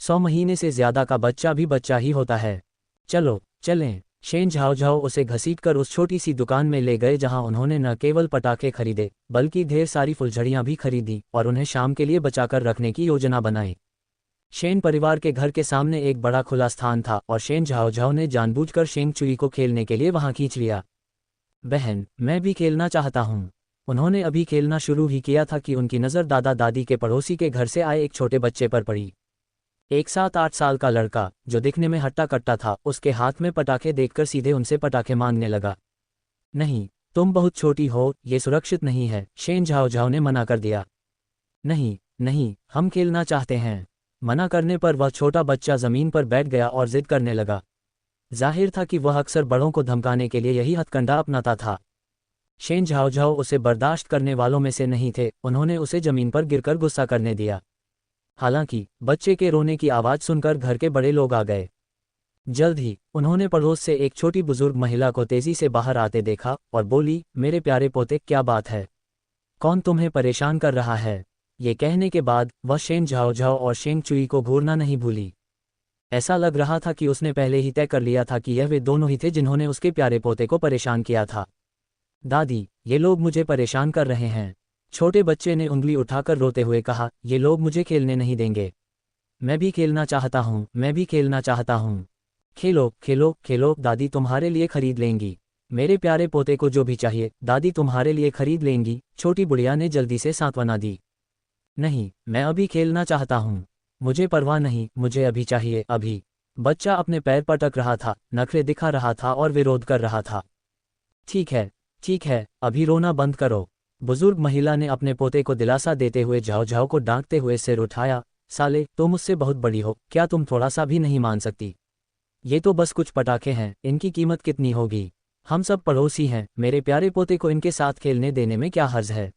100 महीने से ज्यादा का बच्चा भी बच्चा ही होता है। चलो चलें। शेन झाओ झाओ उसे घसीटकर उस छोटी सी दुकान में ले गए जहां उन्होंने न केवल पटाखे खरीदे बल्कि ढेर सारी फुलझड़ियां भी खरीदी और उन्हें शाम के लिए बचाकर रखने की योजना बनाई। शेन परिवार के घर के सामने एक बड़ा खुला स्थान था और शेन झाओ झाओ ने जानबूझकर शेंग चुई को खेलने के लिए वहां खींच लिया। बहन, मैं भी खेलना चाहता हूं। उन्होंने अभी खेलना शुरू ही किया था कि उनकी नज़र दादा दादी के पड़ोसी के घर से आए एक छोटे बच्चे पर पड़ी। एक 7-8 साल का लड़का, जो दिखने में हट्टा कट्टा था, उसके हाथ में पटाखे देखकर सीधे उनसे पटाखे मांगने लगा। नहीं, तुम बहुत छोटी हो, ये सुरक्षित नहीं है, शेन झाओ झाओ ने मना कर दिया। नहीं नहीं, हम खेलना चाहते हैं। मना करने पर वह छोटा बच्चा जमीन पर बैठ गया और जिद करने लगा। जाहिर था कि वह अक्सर बड़ों को धमकाने के लिए यही हथकंडा अपनाता था। शेन झाओ झाओ उसे बर्दाश्त करने वालों में से नहीं थे, उन्होंने उसे जमीन पर गिरकर गुस्सा करने दिया। हालांकि बच्चे के रोने की आवाज़ सुनकर घर के बड़े लोग आ गए। जल्द ही उन्होंने पड़ोस से एक छोटी बुजुर्ग महिला को तेजी से बाहर आते देखा और बोली, मेरे प्यारे पोते, क्या बात है? कौन तुम्हें परेशान कर रहा है? ये कहने के बाद वह शेन झाओ झाओ और शेंग चुई को घूरना नहीं भूली। ऐसा लग रहा था कि उसने पहले ही तय कर लिया था कि यह वे दोनों ही थे जिन्होंने उसके प्यारे पोते को परेशान किया था। दादी, ये लोग मुझे परेशान कर रहे हैं। छोटे बच्चे ने उंगली उठाकर रोते हुए कहा, ये लोग मुझे खेलने नहीं देंगे। मैं भी खेलना चाहता हूँ, मैं भी खेलना चाहता हूँ। खेलो खेलो खेलो, दादी तुम्हारे लिए खरीद लेंगी। मेरे प्यारे पोते को जो भी चाहिए, दादी तुम्हारे लिए खरीद लेंगी। छोटी बुढ़िया ने जल्दी से सांत्वना दी। नहीं, मैं अभी खेलना चाहता हूँ। मुझे परवाह नहीं, मुझे अभी चाहिए, अभी। बच्चा अपने पैर पटक रहा था, नखरे दिखा रहा था और विरोध कर रहा था। ठीक है, अभी रोना बंद करो। बुजुर्ग महिला ने अपने पोते को दिलासा देते हुए झाओ झाओ को डांटते हुए सिर उठाया। साले, तुम मुझसे बहुत बड़ी हो, क्या तुम थोड़ा सा भी नहीं मान सकती? ये तो बस कुछ पटाखे हैं, इनकी कीमत कितनी होगी? हम सब पड़ोसी हैं, मेरे प्यारे पोते को इनके साथ खेलने देने में क्या हर्ज है?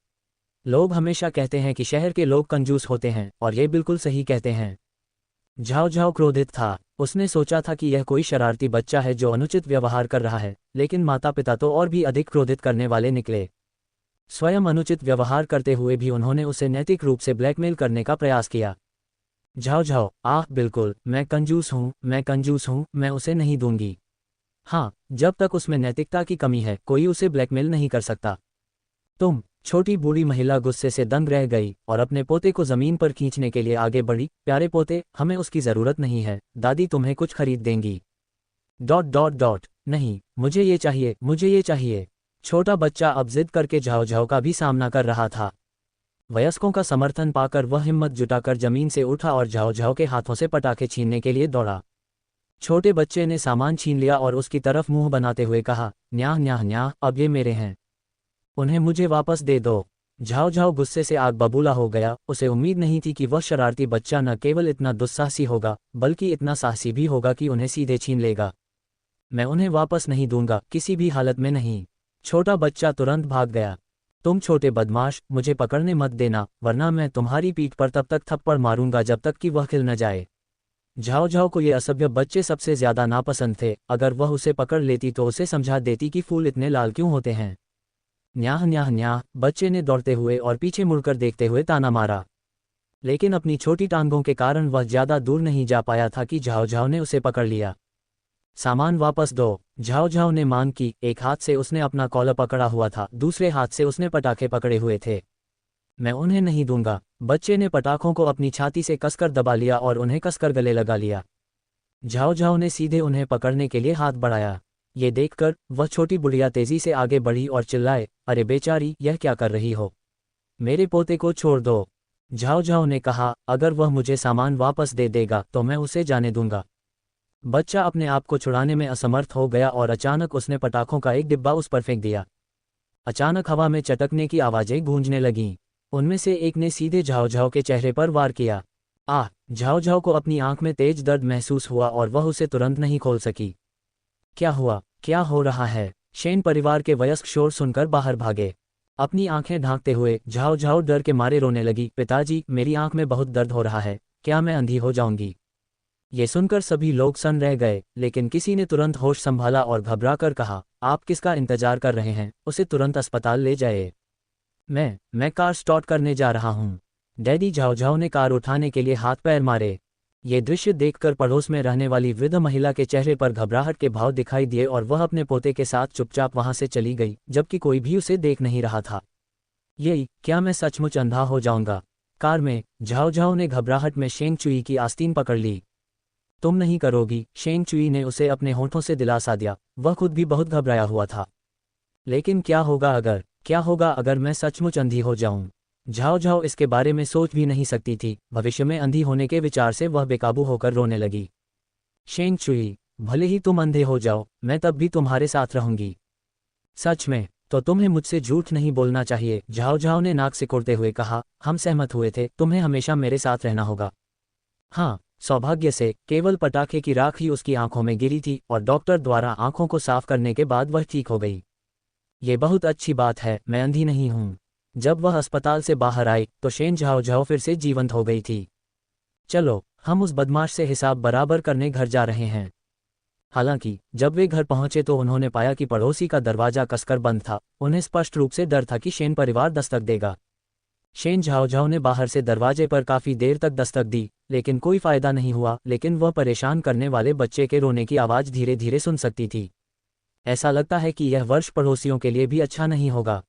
लोग हमेशा कहते हैं कि शहर के लोग कंजूस होते हैं, और ये बिल्कुल सही कहते हैं। झाओ झाओ क्रोधित था। उसने सोचा था कि यह कोई शरारती बच्चा है जो अनुचित व्यवहार कर रहा है, लेकिन माता पिता तो और भी अधिक क्रोधित करने वाले निकले। स्वयं अनुचित व्यवहार करते हुए भी उन्होंने उसे नैतिक रूप से ब्लैकमेल करने का प्रयास किया। झाओ झाओ, बिल्कुल, मैं कंजूस हूँ, मैं उसे नहीं दूंगी। हाँ, जब तक उसमें नैतिकता की कमी है, कोई उसे ब्लैकमेल नहीं कर सकता। छोटी बूढ़ी महिला गुस्से से दंग रह गई और अपने पोते को जमीन पर खींचने के लिए आगे बढ़ी। प्यारे पोते, हमें उसकी जरूरत नहीं है, दादी तुम्हें कुछ खरीद देंगी। ... नहीं, मुझे ये चाहिए, मुझे ये चाहिए। छोटा बच्चा अब जिद करके झाओ झाओ का भी सामना कर रहा था। वयस्कों का समर्थन पाकर वह हिम्मत जुटाकर जमीन से उठा और झाओ झाओ के हाथों से पटाखे छीनने के लिए दौड़ा। छोटे बच्चे ने सामान छीन लिया और उसकी तरफ मुंह बनाते हुए कहा, न्याह न्याह न्याह, अब ये मेरे हैं, उन्हें मुझे वापस दे दो। झाओ झाओ गुस्से से आग बबूला हो गया। उसे उम्मीद नहीं थी कि वह शरारती बच्चा न केवल इतना दुस्साहसी होगा बल्कि इतना साहसी भी होगा कि उन्हें सीधे छीन लेगा। मैं उन्हें वापस नहीं दूंगा, किसी भी हालत में नहीं। छोटा बच्चा तुरंत भाग गया। तुम छोटे बदमाश, मुझे पकड़ने मत देना, वरना मैं तुम्हारी पीठ पर तब तक थप्पड़ मारूंगा जब तक कि वह खिल न जाए। झाओ झाओ को ये असभ्य बच्चे सबसे ज्यादा नापसंद थे। अगर वह उसे पकड़ लेती तो उसे समझा देती कि फूल इतने लाल क्यों होते हैं। न्याह न्याह न्याह, बच्चे ने दौड़ते हुए और पीछे मुड़कर देखते हुए ताना मारा, लेकिन अपनी छोटी टांगों के कारण वह ज्यादा दूर नहीं जा पाया था कि झाओ झाओ ने उसे पकड़ लिया। सामान वापस दो। झाओ झाओ ने मांग की। एक हाथ से उसने अपना कॉलर पकड़ा हुआ था, दूसरे हाथ से उसने पटाखे पकड़े हुए थे। मैं उन्हें नहीं दूंगा। बच्चे ने पटाखों को अपनी छाती से कसकर दबा लिया और उन्हें कसकर गले लगा लिया। झाओ झाओ ने सीधे उन्हें पकड़ने के लिए हाथ बढ़ाया। ये देखकर वह छोटी बुढ़िया तेजी से आगे बढ़ी और चिल्लाए, अरे बेचारी, यह क्या कर रही हो, मेरे पोते को छोड़ दो। झाओ झाओ ने कहा, अगर वह मुझे सामान वापस दे देगा तो मैं उसे जाने दूंगा। बच्चा अपने आप को छुड़ाने में असमर्थ हो गया और अचानक उसने पटाखों का एक डिब्बा उस पर फेंक दिया। अचानक हवा में चटकने की आवाजें गूंजने लगीं। उनमें से एक ने सीधे झाओ झाओ के चेहरे पर वार किया। आह! झाओ झाओ को अपनी आंख में तेज दर्द महसूस हुआ और वह उसे तुरंत नहीं खोल सकी। क्या हुआ, क्या हो रहा है? शेन परिवार के वयस्क शोर सुनकर बाहर भागे। अपनी आंखें ढांकते हुए झाओ झाओ डर के मारे रोने लगी। पिताजी, मेरी आंख में बहुत दर्द हो रहा है, क्या मैं अंधी हो जाऊंगी? ये सुनकर सभी लोग सन्न रह गए, लेकिन किसी ने तुरंत होश संभाला और घबराकर कहा, आप किसका इंतजार कर रहे हैं? उसे तुरंत अस्पताल ले जाए। मैं कार स्टार्ट करने जा रहा हूँ। डैडी, झाओ झाओ ने कार उठाने के लिए हाथ पैर मारे। ये दृश्य देखकर पड़ोस में रहने वाली वृद्ध महिला के चेहरे पर घबराहट के भाव दिखाई दिए और वह अपने पोते के साथ चुपचाप वहां से चली गई, जबकि कोई भी उसे देख नहीं रहा था। यही, क्या मैं सचमुच अंधा हो जाऊंगा? कार में झाओ झाओ ने घबराहट में शेंग चुई की आस्तीन पकड़ ली। तुम नहीं करोगी, शेंग चुई ने उसे अपने होठों से दिलासा दिया। वह खुद भी बहुत घबराया हुआ था। लेकिन क्या होगा अगर मैं सचमुच अंधी हो जाऊं? झाओ झाओ इसके बारे में सोच भी नहीं सकती थी। भविष्य में अंधी होने के विचार से वह बेकाबू होकर रोने लगी। शेंग चुई, भले ही तुम अंधे हो जाओ, मैं तब भी तुम्हारे साथ रहूंगी। सच में? तो तुम्हें मुझसे झूठ नहीं बोलना चाहिए, झाओ झाओ ने नाक सिकोड़ते हुए कहा। हम सहमत हुए थे, तुम्हें हमेशा मेरे साथ रहना होगा। हाँ, सौभाग्य से केवल पटाखे की राख ही उसकी आंखों में गिरी थी और डॉक्टर द्वारा आंखों को साफ करने के बाद वह ठीक हो गई। ये बहुत अच्छी बात है, मैं अंधी नहीं हूँ। जब वह अस्पताल से बाहर आई तो शेन झाओ झाओ फिर से जीवंत हो गई थी। चलो, हम उस बदमाश से हिसाब बराबर करने घर जा रहे हैं। हालांकि जब वे घर पहुंचे तो उन्होंने पाया कि पड़ोसी का दरवाजा कसकर बंद था। उन्हें स्पष्ट रूप से डर था कि शेन परिवार दस्तक देगा। शेन झाओ झाओ ने बाहर से दरवाजे पर काफी देर तक दस्तक दी, लेकिन कोई फायदा नहीं हुआ। लेकिन वह परेशान करने वाले बच्चे के रोने की आवाज धीरे धीरे सुन सकती थी। ऐसा लगता है कि यह वर्ष पड़ोसियों के लिए भी अच्छा नहीं होगा। ...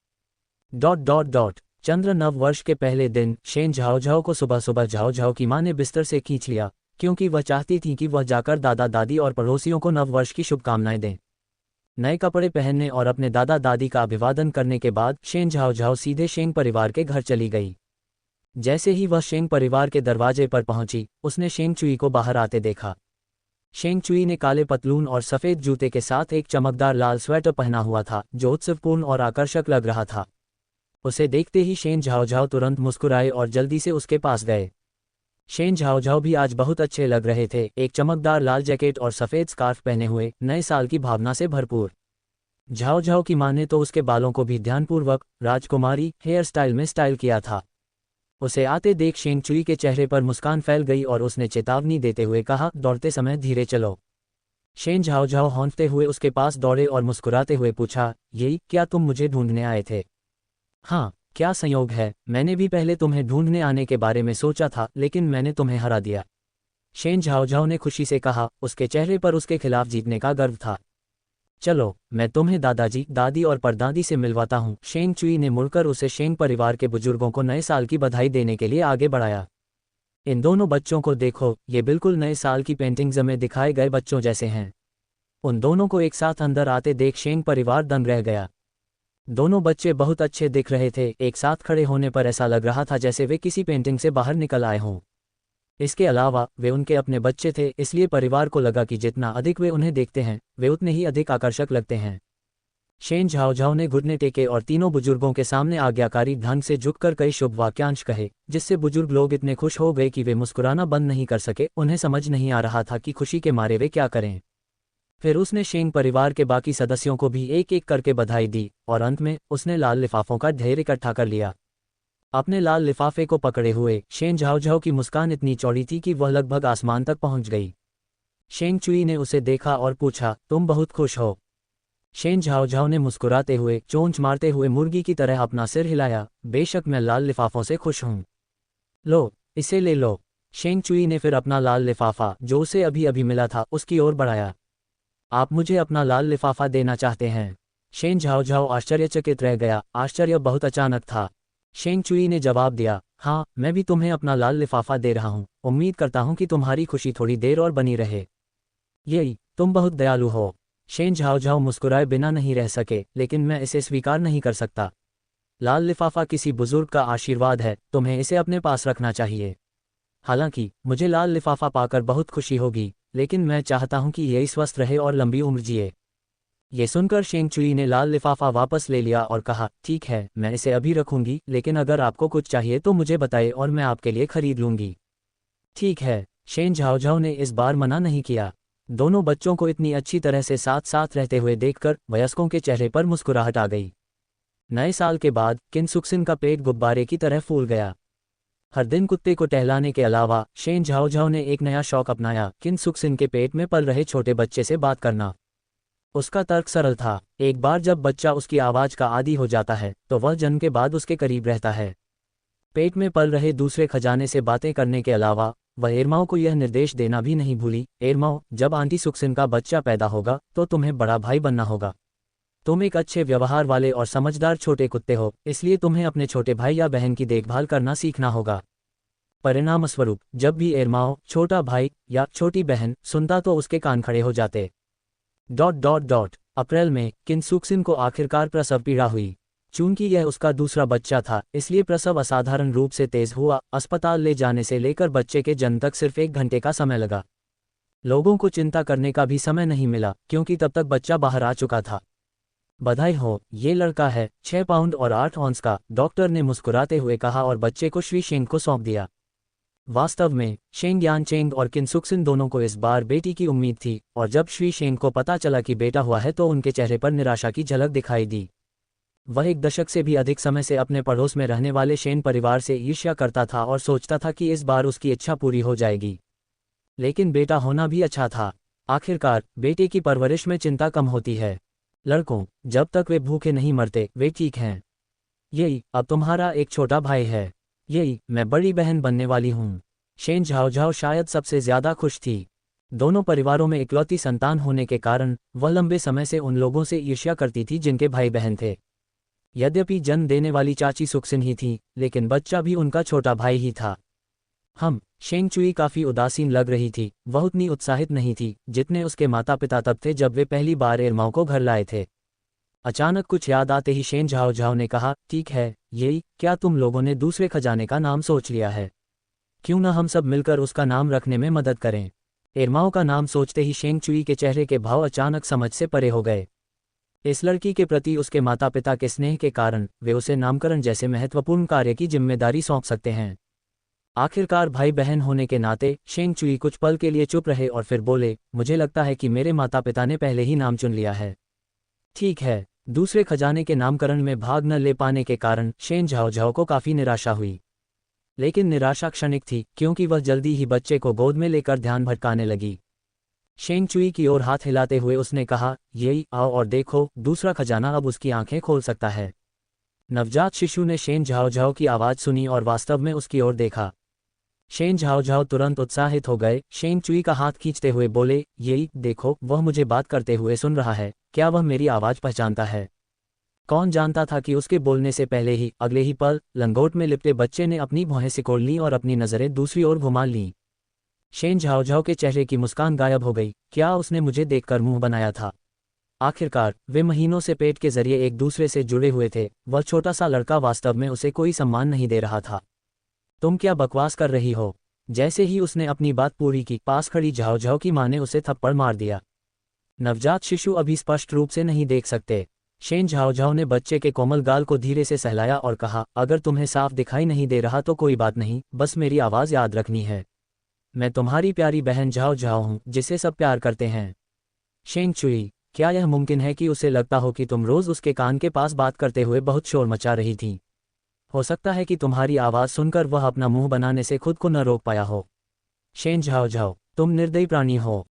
चंद्र नव वर्ष के पहले दिन शेन झाओ झाओ को सुबह सुबह झाओ झाओ की मां ने बिस्तर से खींच लिया, क्योंकि वह चाहती थी कि वह जाकर दादा दादी और पड़ोसियों को नव वर्ष की शुभकामनाएं दें। नए कपड़े पहनने और अपने दादा दादी का अभिवादन करने के बाद शेन झाओ झाओ सीधे शेंग परिवार के घर चली गई। जैसे ही वह शेंग परिवार के दरवाजे पर पहुंची, उसने शेंग चुई को बाहर आते देखा। शेंग चुई ने काले पतलून और सफेद जूते के साथ एक चमकदार लाल स्वेटर पहना हुआ था, जो उत्सवपूर्ण और आकर्षक लग रहा था। उसे देखते ही शेन झाओ झाओ तुरंत मुस्कुराए और जल्दी से उसके पास गए। शेन झाओ झाओ भी आज बहुत अच्छे लग रहे थे, एक चमकदार लाल जैकेट और सफेद स्कार्फ पहने हुए, नए साल की भावना से भरपूर। झाओ झाओ की मां ने तो उसके बालों को भी ध्यानपूर्वक राजकुमारी हेयर स्टाइल में स्टाइल किया था। उसे आते देख शेंग चुई के चेहरे पर मुस्कान फैल गई और उसने चेतावनी देते हुए कहा, दौड़ते समय धीरे चलो। शेन झाओ झाओ हौंकते हुए उसके पास दौड़े और मुस्कुराते हुए पूछा, यही, क्या तुम मुझे ढूंढने आए थे? हाँ, क्या संयोग है, मैंने भी पहले तुम्हें ढूंढने आने के बारे में सोचा था, लेकिन मैंने तुम्हें हरा दिया। शेन झाओ झाओ ने खुशी से कहा। उसके चेहरे पर उसके खिलाफ जीतने का गर्व था। चलो मैं तुम्हें दादाजी, दादी और परदादी से मिलवाता हूँ। शेंग चुई ने मुड़कर उसे शेंग परिवार के बुजुर्गों को नए साल की बधाई देने के लिए आगे बढ़ाया। इन दोनों बच्चों को देखो, ये बिल्कुल नए साल की पेंटिंग्स में दिखाए गए बच्चों जैसे हैं। उन दोनों को एक साथ अंदर आते देख शेंग परिवार दंग रह गया। दोनों बच्चे बहुत अच्छे दिख रहे थे, एक साथ खड़े होने पर ऐसा लग रहा था जैसे वे किसी पेंटिंग से बाहर निकल आए हों। इसके अलावा वे उनके अपने बच्चे थे, इसलिए परिवार को लगा कि जितना अधिक वे उन्हें देखते हैं वे उतने ही अधिक आकर्षक लगते हैं। शेन झाओझाओ ने घुटने टेके और तीनों बुजुर्गों के सामने आज्ञाकारी ढंग से झुककर कई शुभ वाक्यांश कहे, जिससे बुजुर्ग लोग इतने खुश हो गए कि वे मुस्कुराना बंद नहीं कर सके। उन्हें समझ नहीं आ रहा था कि खुशी के मारे वे क्या करें। फिर उसने शेंग परिवार के बाकी सदस्यों को भी एक एक करके बधाई दी और अंत में उसने लाल लिफाफों का ढेर इकट्ठा कर लिया। अपने लाल लिफाफे को पकड़े हुए शेन झाओझाओ की मुस्कान इतनी चौड़ी थी कि वह लगभग आसमान तक पहुंच गई। शेंग चुई ने उसे देखा और पूछा, तुम बहुत खुश हो? शेन झाओझाओ ने मुस्कुराते हुए चोंच मारते हुए मुर्गी की तरह अपना सिर हिलाया, बेशक मैं लाल लिफाफों से खुश हूं। लो, इसे ले लो। शेंग चुई ने फिर अपना लाल लिफाफा, जो उसे अभी अभी मिला था, उसकी ओर बढ़ाया। आप मुझे अपना लाल लिफाफा देना चाहते हैं? शेन झाओझाओ आश्चर्यचकित रह गया। आश्चर्य बहुत अचानक था। शेंग चुई ने जवाब दिया, हाँ, मैं भी तुम्हें अपना लाल लिफाफा दे रहा हूँ। उम्मीद करता हूँ कि तुम्हारी खुशी थोड़ी देर और बनी रहे। यही, तुम बहुत दयालु हो। शेन झाओझाओ मुस्कुराए बिना नहीं रह सके, लेकिन मैं इसे स्वीकार नहीं कर सकता। लाल लिफाफा किसी बुजुर्ग का आशीर्वाद है, तुम्हें इसे अपने पास रखना चाहिए। हालांकि मुझे लाल लिफाफा पाकर बहुत खुशी होगी, लेकिन मैं चाहता हूं कि यही स्वस्थ रहे और लंबी उम्र जिए। ये सुनकर शेंग चुई ने लाल लिफाफा वापस ले लिया और कहा, ठीक है, मैं इसे अभी रखूंगी, लेकिन अगर आपको कुछ चाहिए तो मुझे बताएं और मैं आपके लिए खरीद लूंगी। ठीक है, शेन झाओझाओ ने इस बार मना नहीं किया। दोनों बच्चों को इतनी अच्छी तरह से साथ साथ रहते हुए देखकर वयस्कों के चेहरे पर मुस्कुराहट आ गई। नए साल के बाद किनसुक्सिन का पेट गुब्बारे की तरह फूल गया। हर दिन कुत्ते को टहलाने के अलावा शेन झाओझाओ ने एक नया शौक अपनाया, किनसुक्सिन के पेट में पल रहे छोटे बच्चे से बात करना। उसका तर्क सरल था, एक बार जब बच्चा उसकी आवाज का आदी हो जाता है तो वह जन्म के बाद उसके करीब रहता है। पेट में पल रहे दूसरे खजाने से बातें करने के अलावा वह एरमाओ को यह निर्देश देना भी नहीं भूली, एरमाओ, जब आंटी सुक्सिन का बच्चा पैदा होगा तो तुम्हें बड़ा भाई बनना होगा। तुम एक अच्छे व्यवहार वाले और समझदार छोटे कुत्ते हो, इसलिए तुम्हें अपने छोटे भाई या बहन की देखभाल करना सीखना होगा। परिणामस्वरूप जब भी एरमाओ छोटा भाई या छोटी बहन सुनता तो उसके कान खड़े हो जाते। अप्रैल में किनसुक्सिन को आखिरकार प्रसव पीड़ा हुई। चूंकि यह उसका दूसरा बच्चा था, इसलिए प्रसव असाधारण रूप से तेज हुआ। अस्पताल ले जाने से लेकर बच्चे के जन्म तक सिर्फ 1 घंटे का समय लगा। लोगों को चिंता करने का भी समय नहीं मिला, क्योंकि तब तक बच्चा बाहर आ चुका था। बधाई हो, ये लड़का है, 6 पाउंड और 8 औंस का, डॉक्टर ने मुस्कुराते हुए कहा और बच्चे को श्री शेंग को सौंप दिया। वास्तव में शेंग यानचेंग और किनसुक्सिन दोनों को इस बार बेटी की उम्मीद थी, और जब श्री शेंग को पता चला कि बेटा हुआ है तो उनके चेहरे पर निराशा की झलक दिखाई दी। वह 1 दशक से भी अधिक समय से अपने पड़ोस में रहने वाले शेन परिवार से ईर्ष्या करता था और सोचता था कि इस बार उसकी इच्छा पूरी हो जाएगी। लेकिन बेटा होना भी अच्छा था। आखिरकार बेटे की परवरिश में चिंता कम होती है। लड़कों, जब तक वे भूखे नहीं मरते वे ठीक हैं। यही, अब तुम्हारा एक छोटा भाई है। यही, मैं बड़ी बहन बनने वाली हूँ। शेन झाओझाओ शायद सबसे ज्यादा खुश थी। दोनों परिवारों में इकलौती संतान होने के कारण वह लंबे समय से उन लोगों से ईर्ष्या करती थी जिनके भाई बहन थे। यद्यपि जन्म देने वाली चाची सुक्सिन ही थी, लेकिन बच्चा भी उनका छोटा भाई ही था। शेंग चुई काफी उदासीन लग रही थी। वह उतनी उत्साहित नहीं थी जितने उसके माता पिता तब थे जब वे पहली बार एरमाओ को घर लाए थे। अचानक कुछ याद आते ही शेन झाओझाओ ने कहा, ठीक है, यही, क्या तुम लोगों ने दूसरे खजाने का नाम सोच लिया है? क्यों न हम सब मिलकर उसका नाम रखने में मदद करें? एरमाओ का नाम सोचते ही शेंग चुई के चेहरे के भाव अचानक समझ से परे हो गए। इस लड़की के प्रति उसके माता पिता के स्नेह के कारण वे उसे नामकरण जैसे महत्वपूर्ण कार्य की जिम्मेदारी सौंप सकते हैं। आखिरकार भाई बहन होने के नाते शेंग चुई कुछ पल के लिए चुप रहे और फिर बोले, मुझे लगता है कि मेरे माता पिता ने पहले ही नाम चुन लिया है। ठीक है। दूसरे खजाने के नामकरण में भाग न ले पाने के कारण शेन झाओझाओ को काफी निराशा हुई। लेकिन निराशा क्षणिक थी, क्योंकि वह जल्दी ही बच्चे को गोद में लेकर ध्यान भटकाने लगी। शेंग चुई की ओर हाथ हिलाते हुए उसने कहा, यही, आओ और देखो, दूसरा खजाना अब उसकी आंखें खोल सकता है। नवजात शिशु ने शेन झाओझाओ की आवाज सुनी और वास्तव में उसकी ओर देखा। शेन झाओ झाओ तुरंत उत्साहित हो गए। शेंग चुई का हाथ खींचते हुए बोले, ये देखो, वह मुझे बात करते हुए सुन रहा है। क्या वह मेरी आवाज़ पहचानता है? कौन जानता था कि उसके बोलने से पहले ही अगले ही पल लंगोट में लिपटे बच्चे ने अपनी भौहें सिकोड़ लीं और अपनी नज़रें दूसरी ओर घुमा लीं। शेन झाओ झाओ के चेहरे की मुस्कान गायब हो गई। क्या उसने मुझे देखकर मुंह बनाया था? आखिरकार वे महीनों से पेट के जरिए एक दूसरे से जुड़े हुए थे। वह छोटा सा लड़का वास्तव में उसे कोई सम्मान नहीं दे रहा था। तुम क्या बकवास कर रही हो? जैसे ही उसने अपनी बात पूरी की, पास खड़ी झाओ झाओ की माँ ने उसे थप्पड़ मार दिया। नवजात शिशु अभी स्पष्ट रूप से नहीं देख सकते। शेन झाओ झाओ ने बच्चे के कोमल गाल को धीरे से सहलाया और कहा, अगर तुम्हें साफ दिखाई नहीं दे रहा तो कोई बात नहीं, बस मेरी आवाज़ याद रखनी है। मैं तुम्हारी प्यारी बहन झाओ झाओ हूँ, जिसे सब प्यार करते हैं। शेंग चुई, क्या यह मुमकिन है कि उसे लगता हो कि तुम रोज़ उसके कान के पास बात करते हुए बहुत शोर मचा रही थी? हो सकता है कि तुम्हारी आवाज़ सुनकर वह अपना मुंह बनाने से खुद को न रोक पाया हो। शेन झाओ झाओ, तुम निर्दयी प्राणी हो।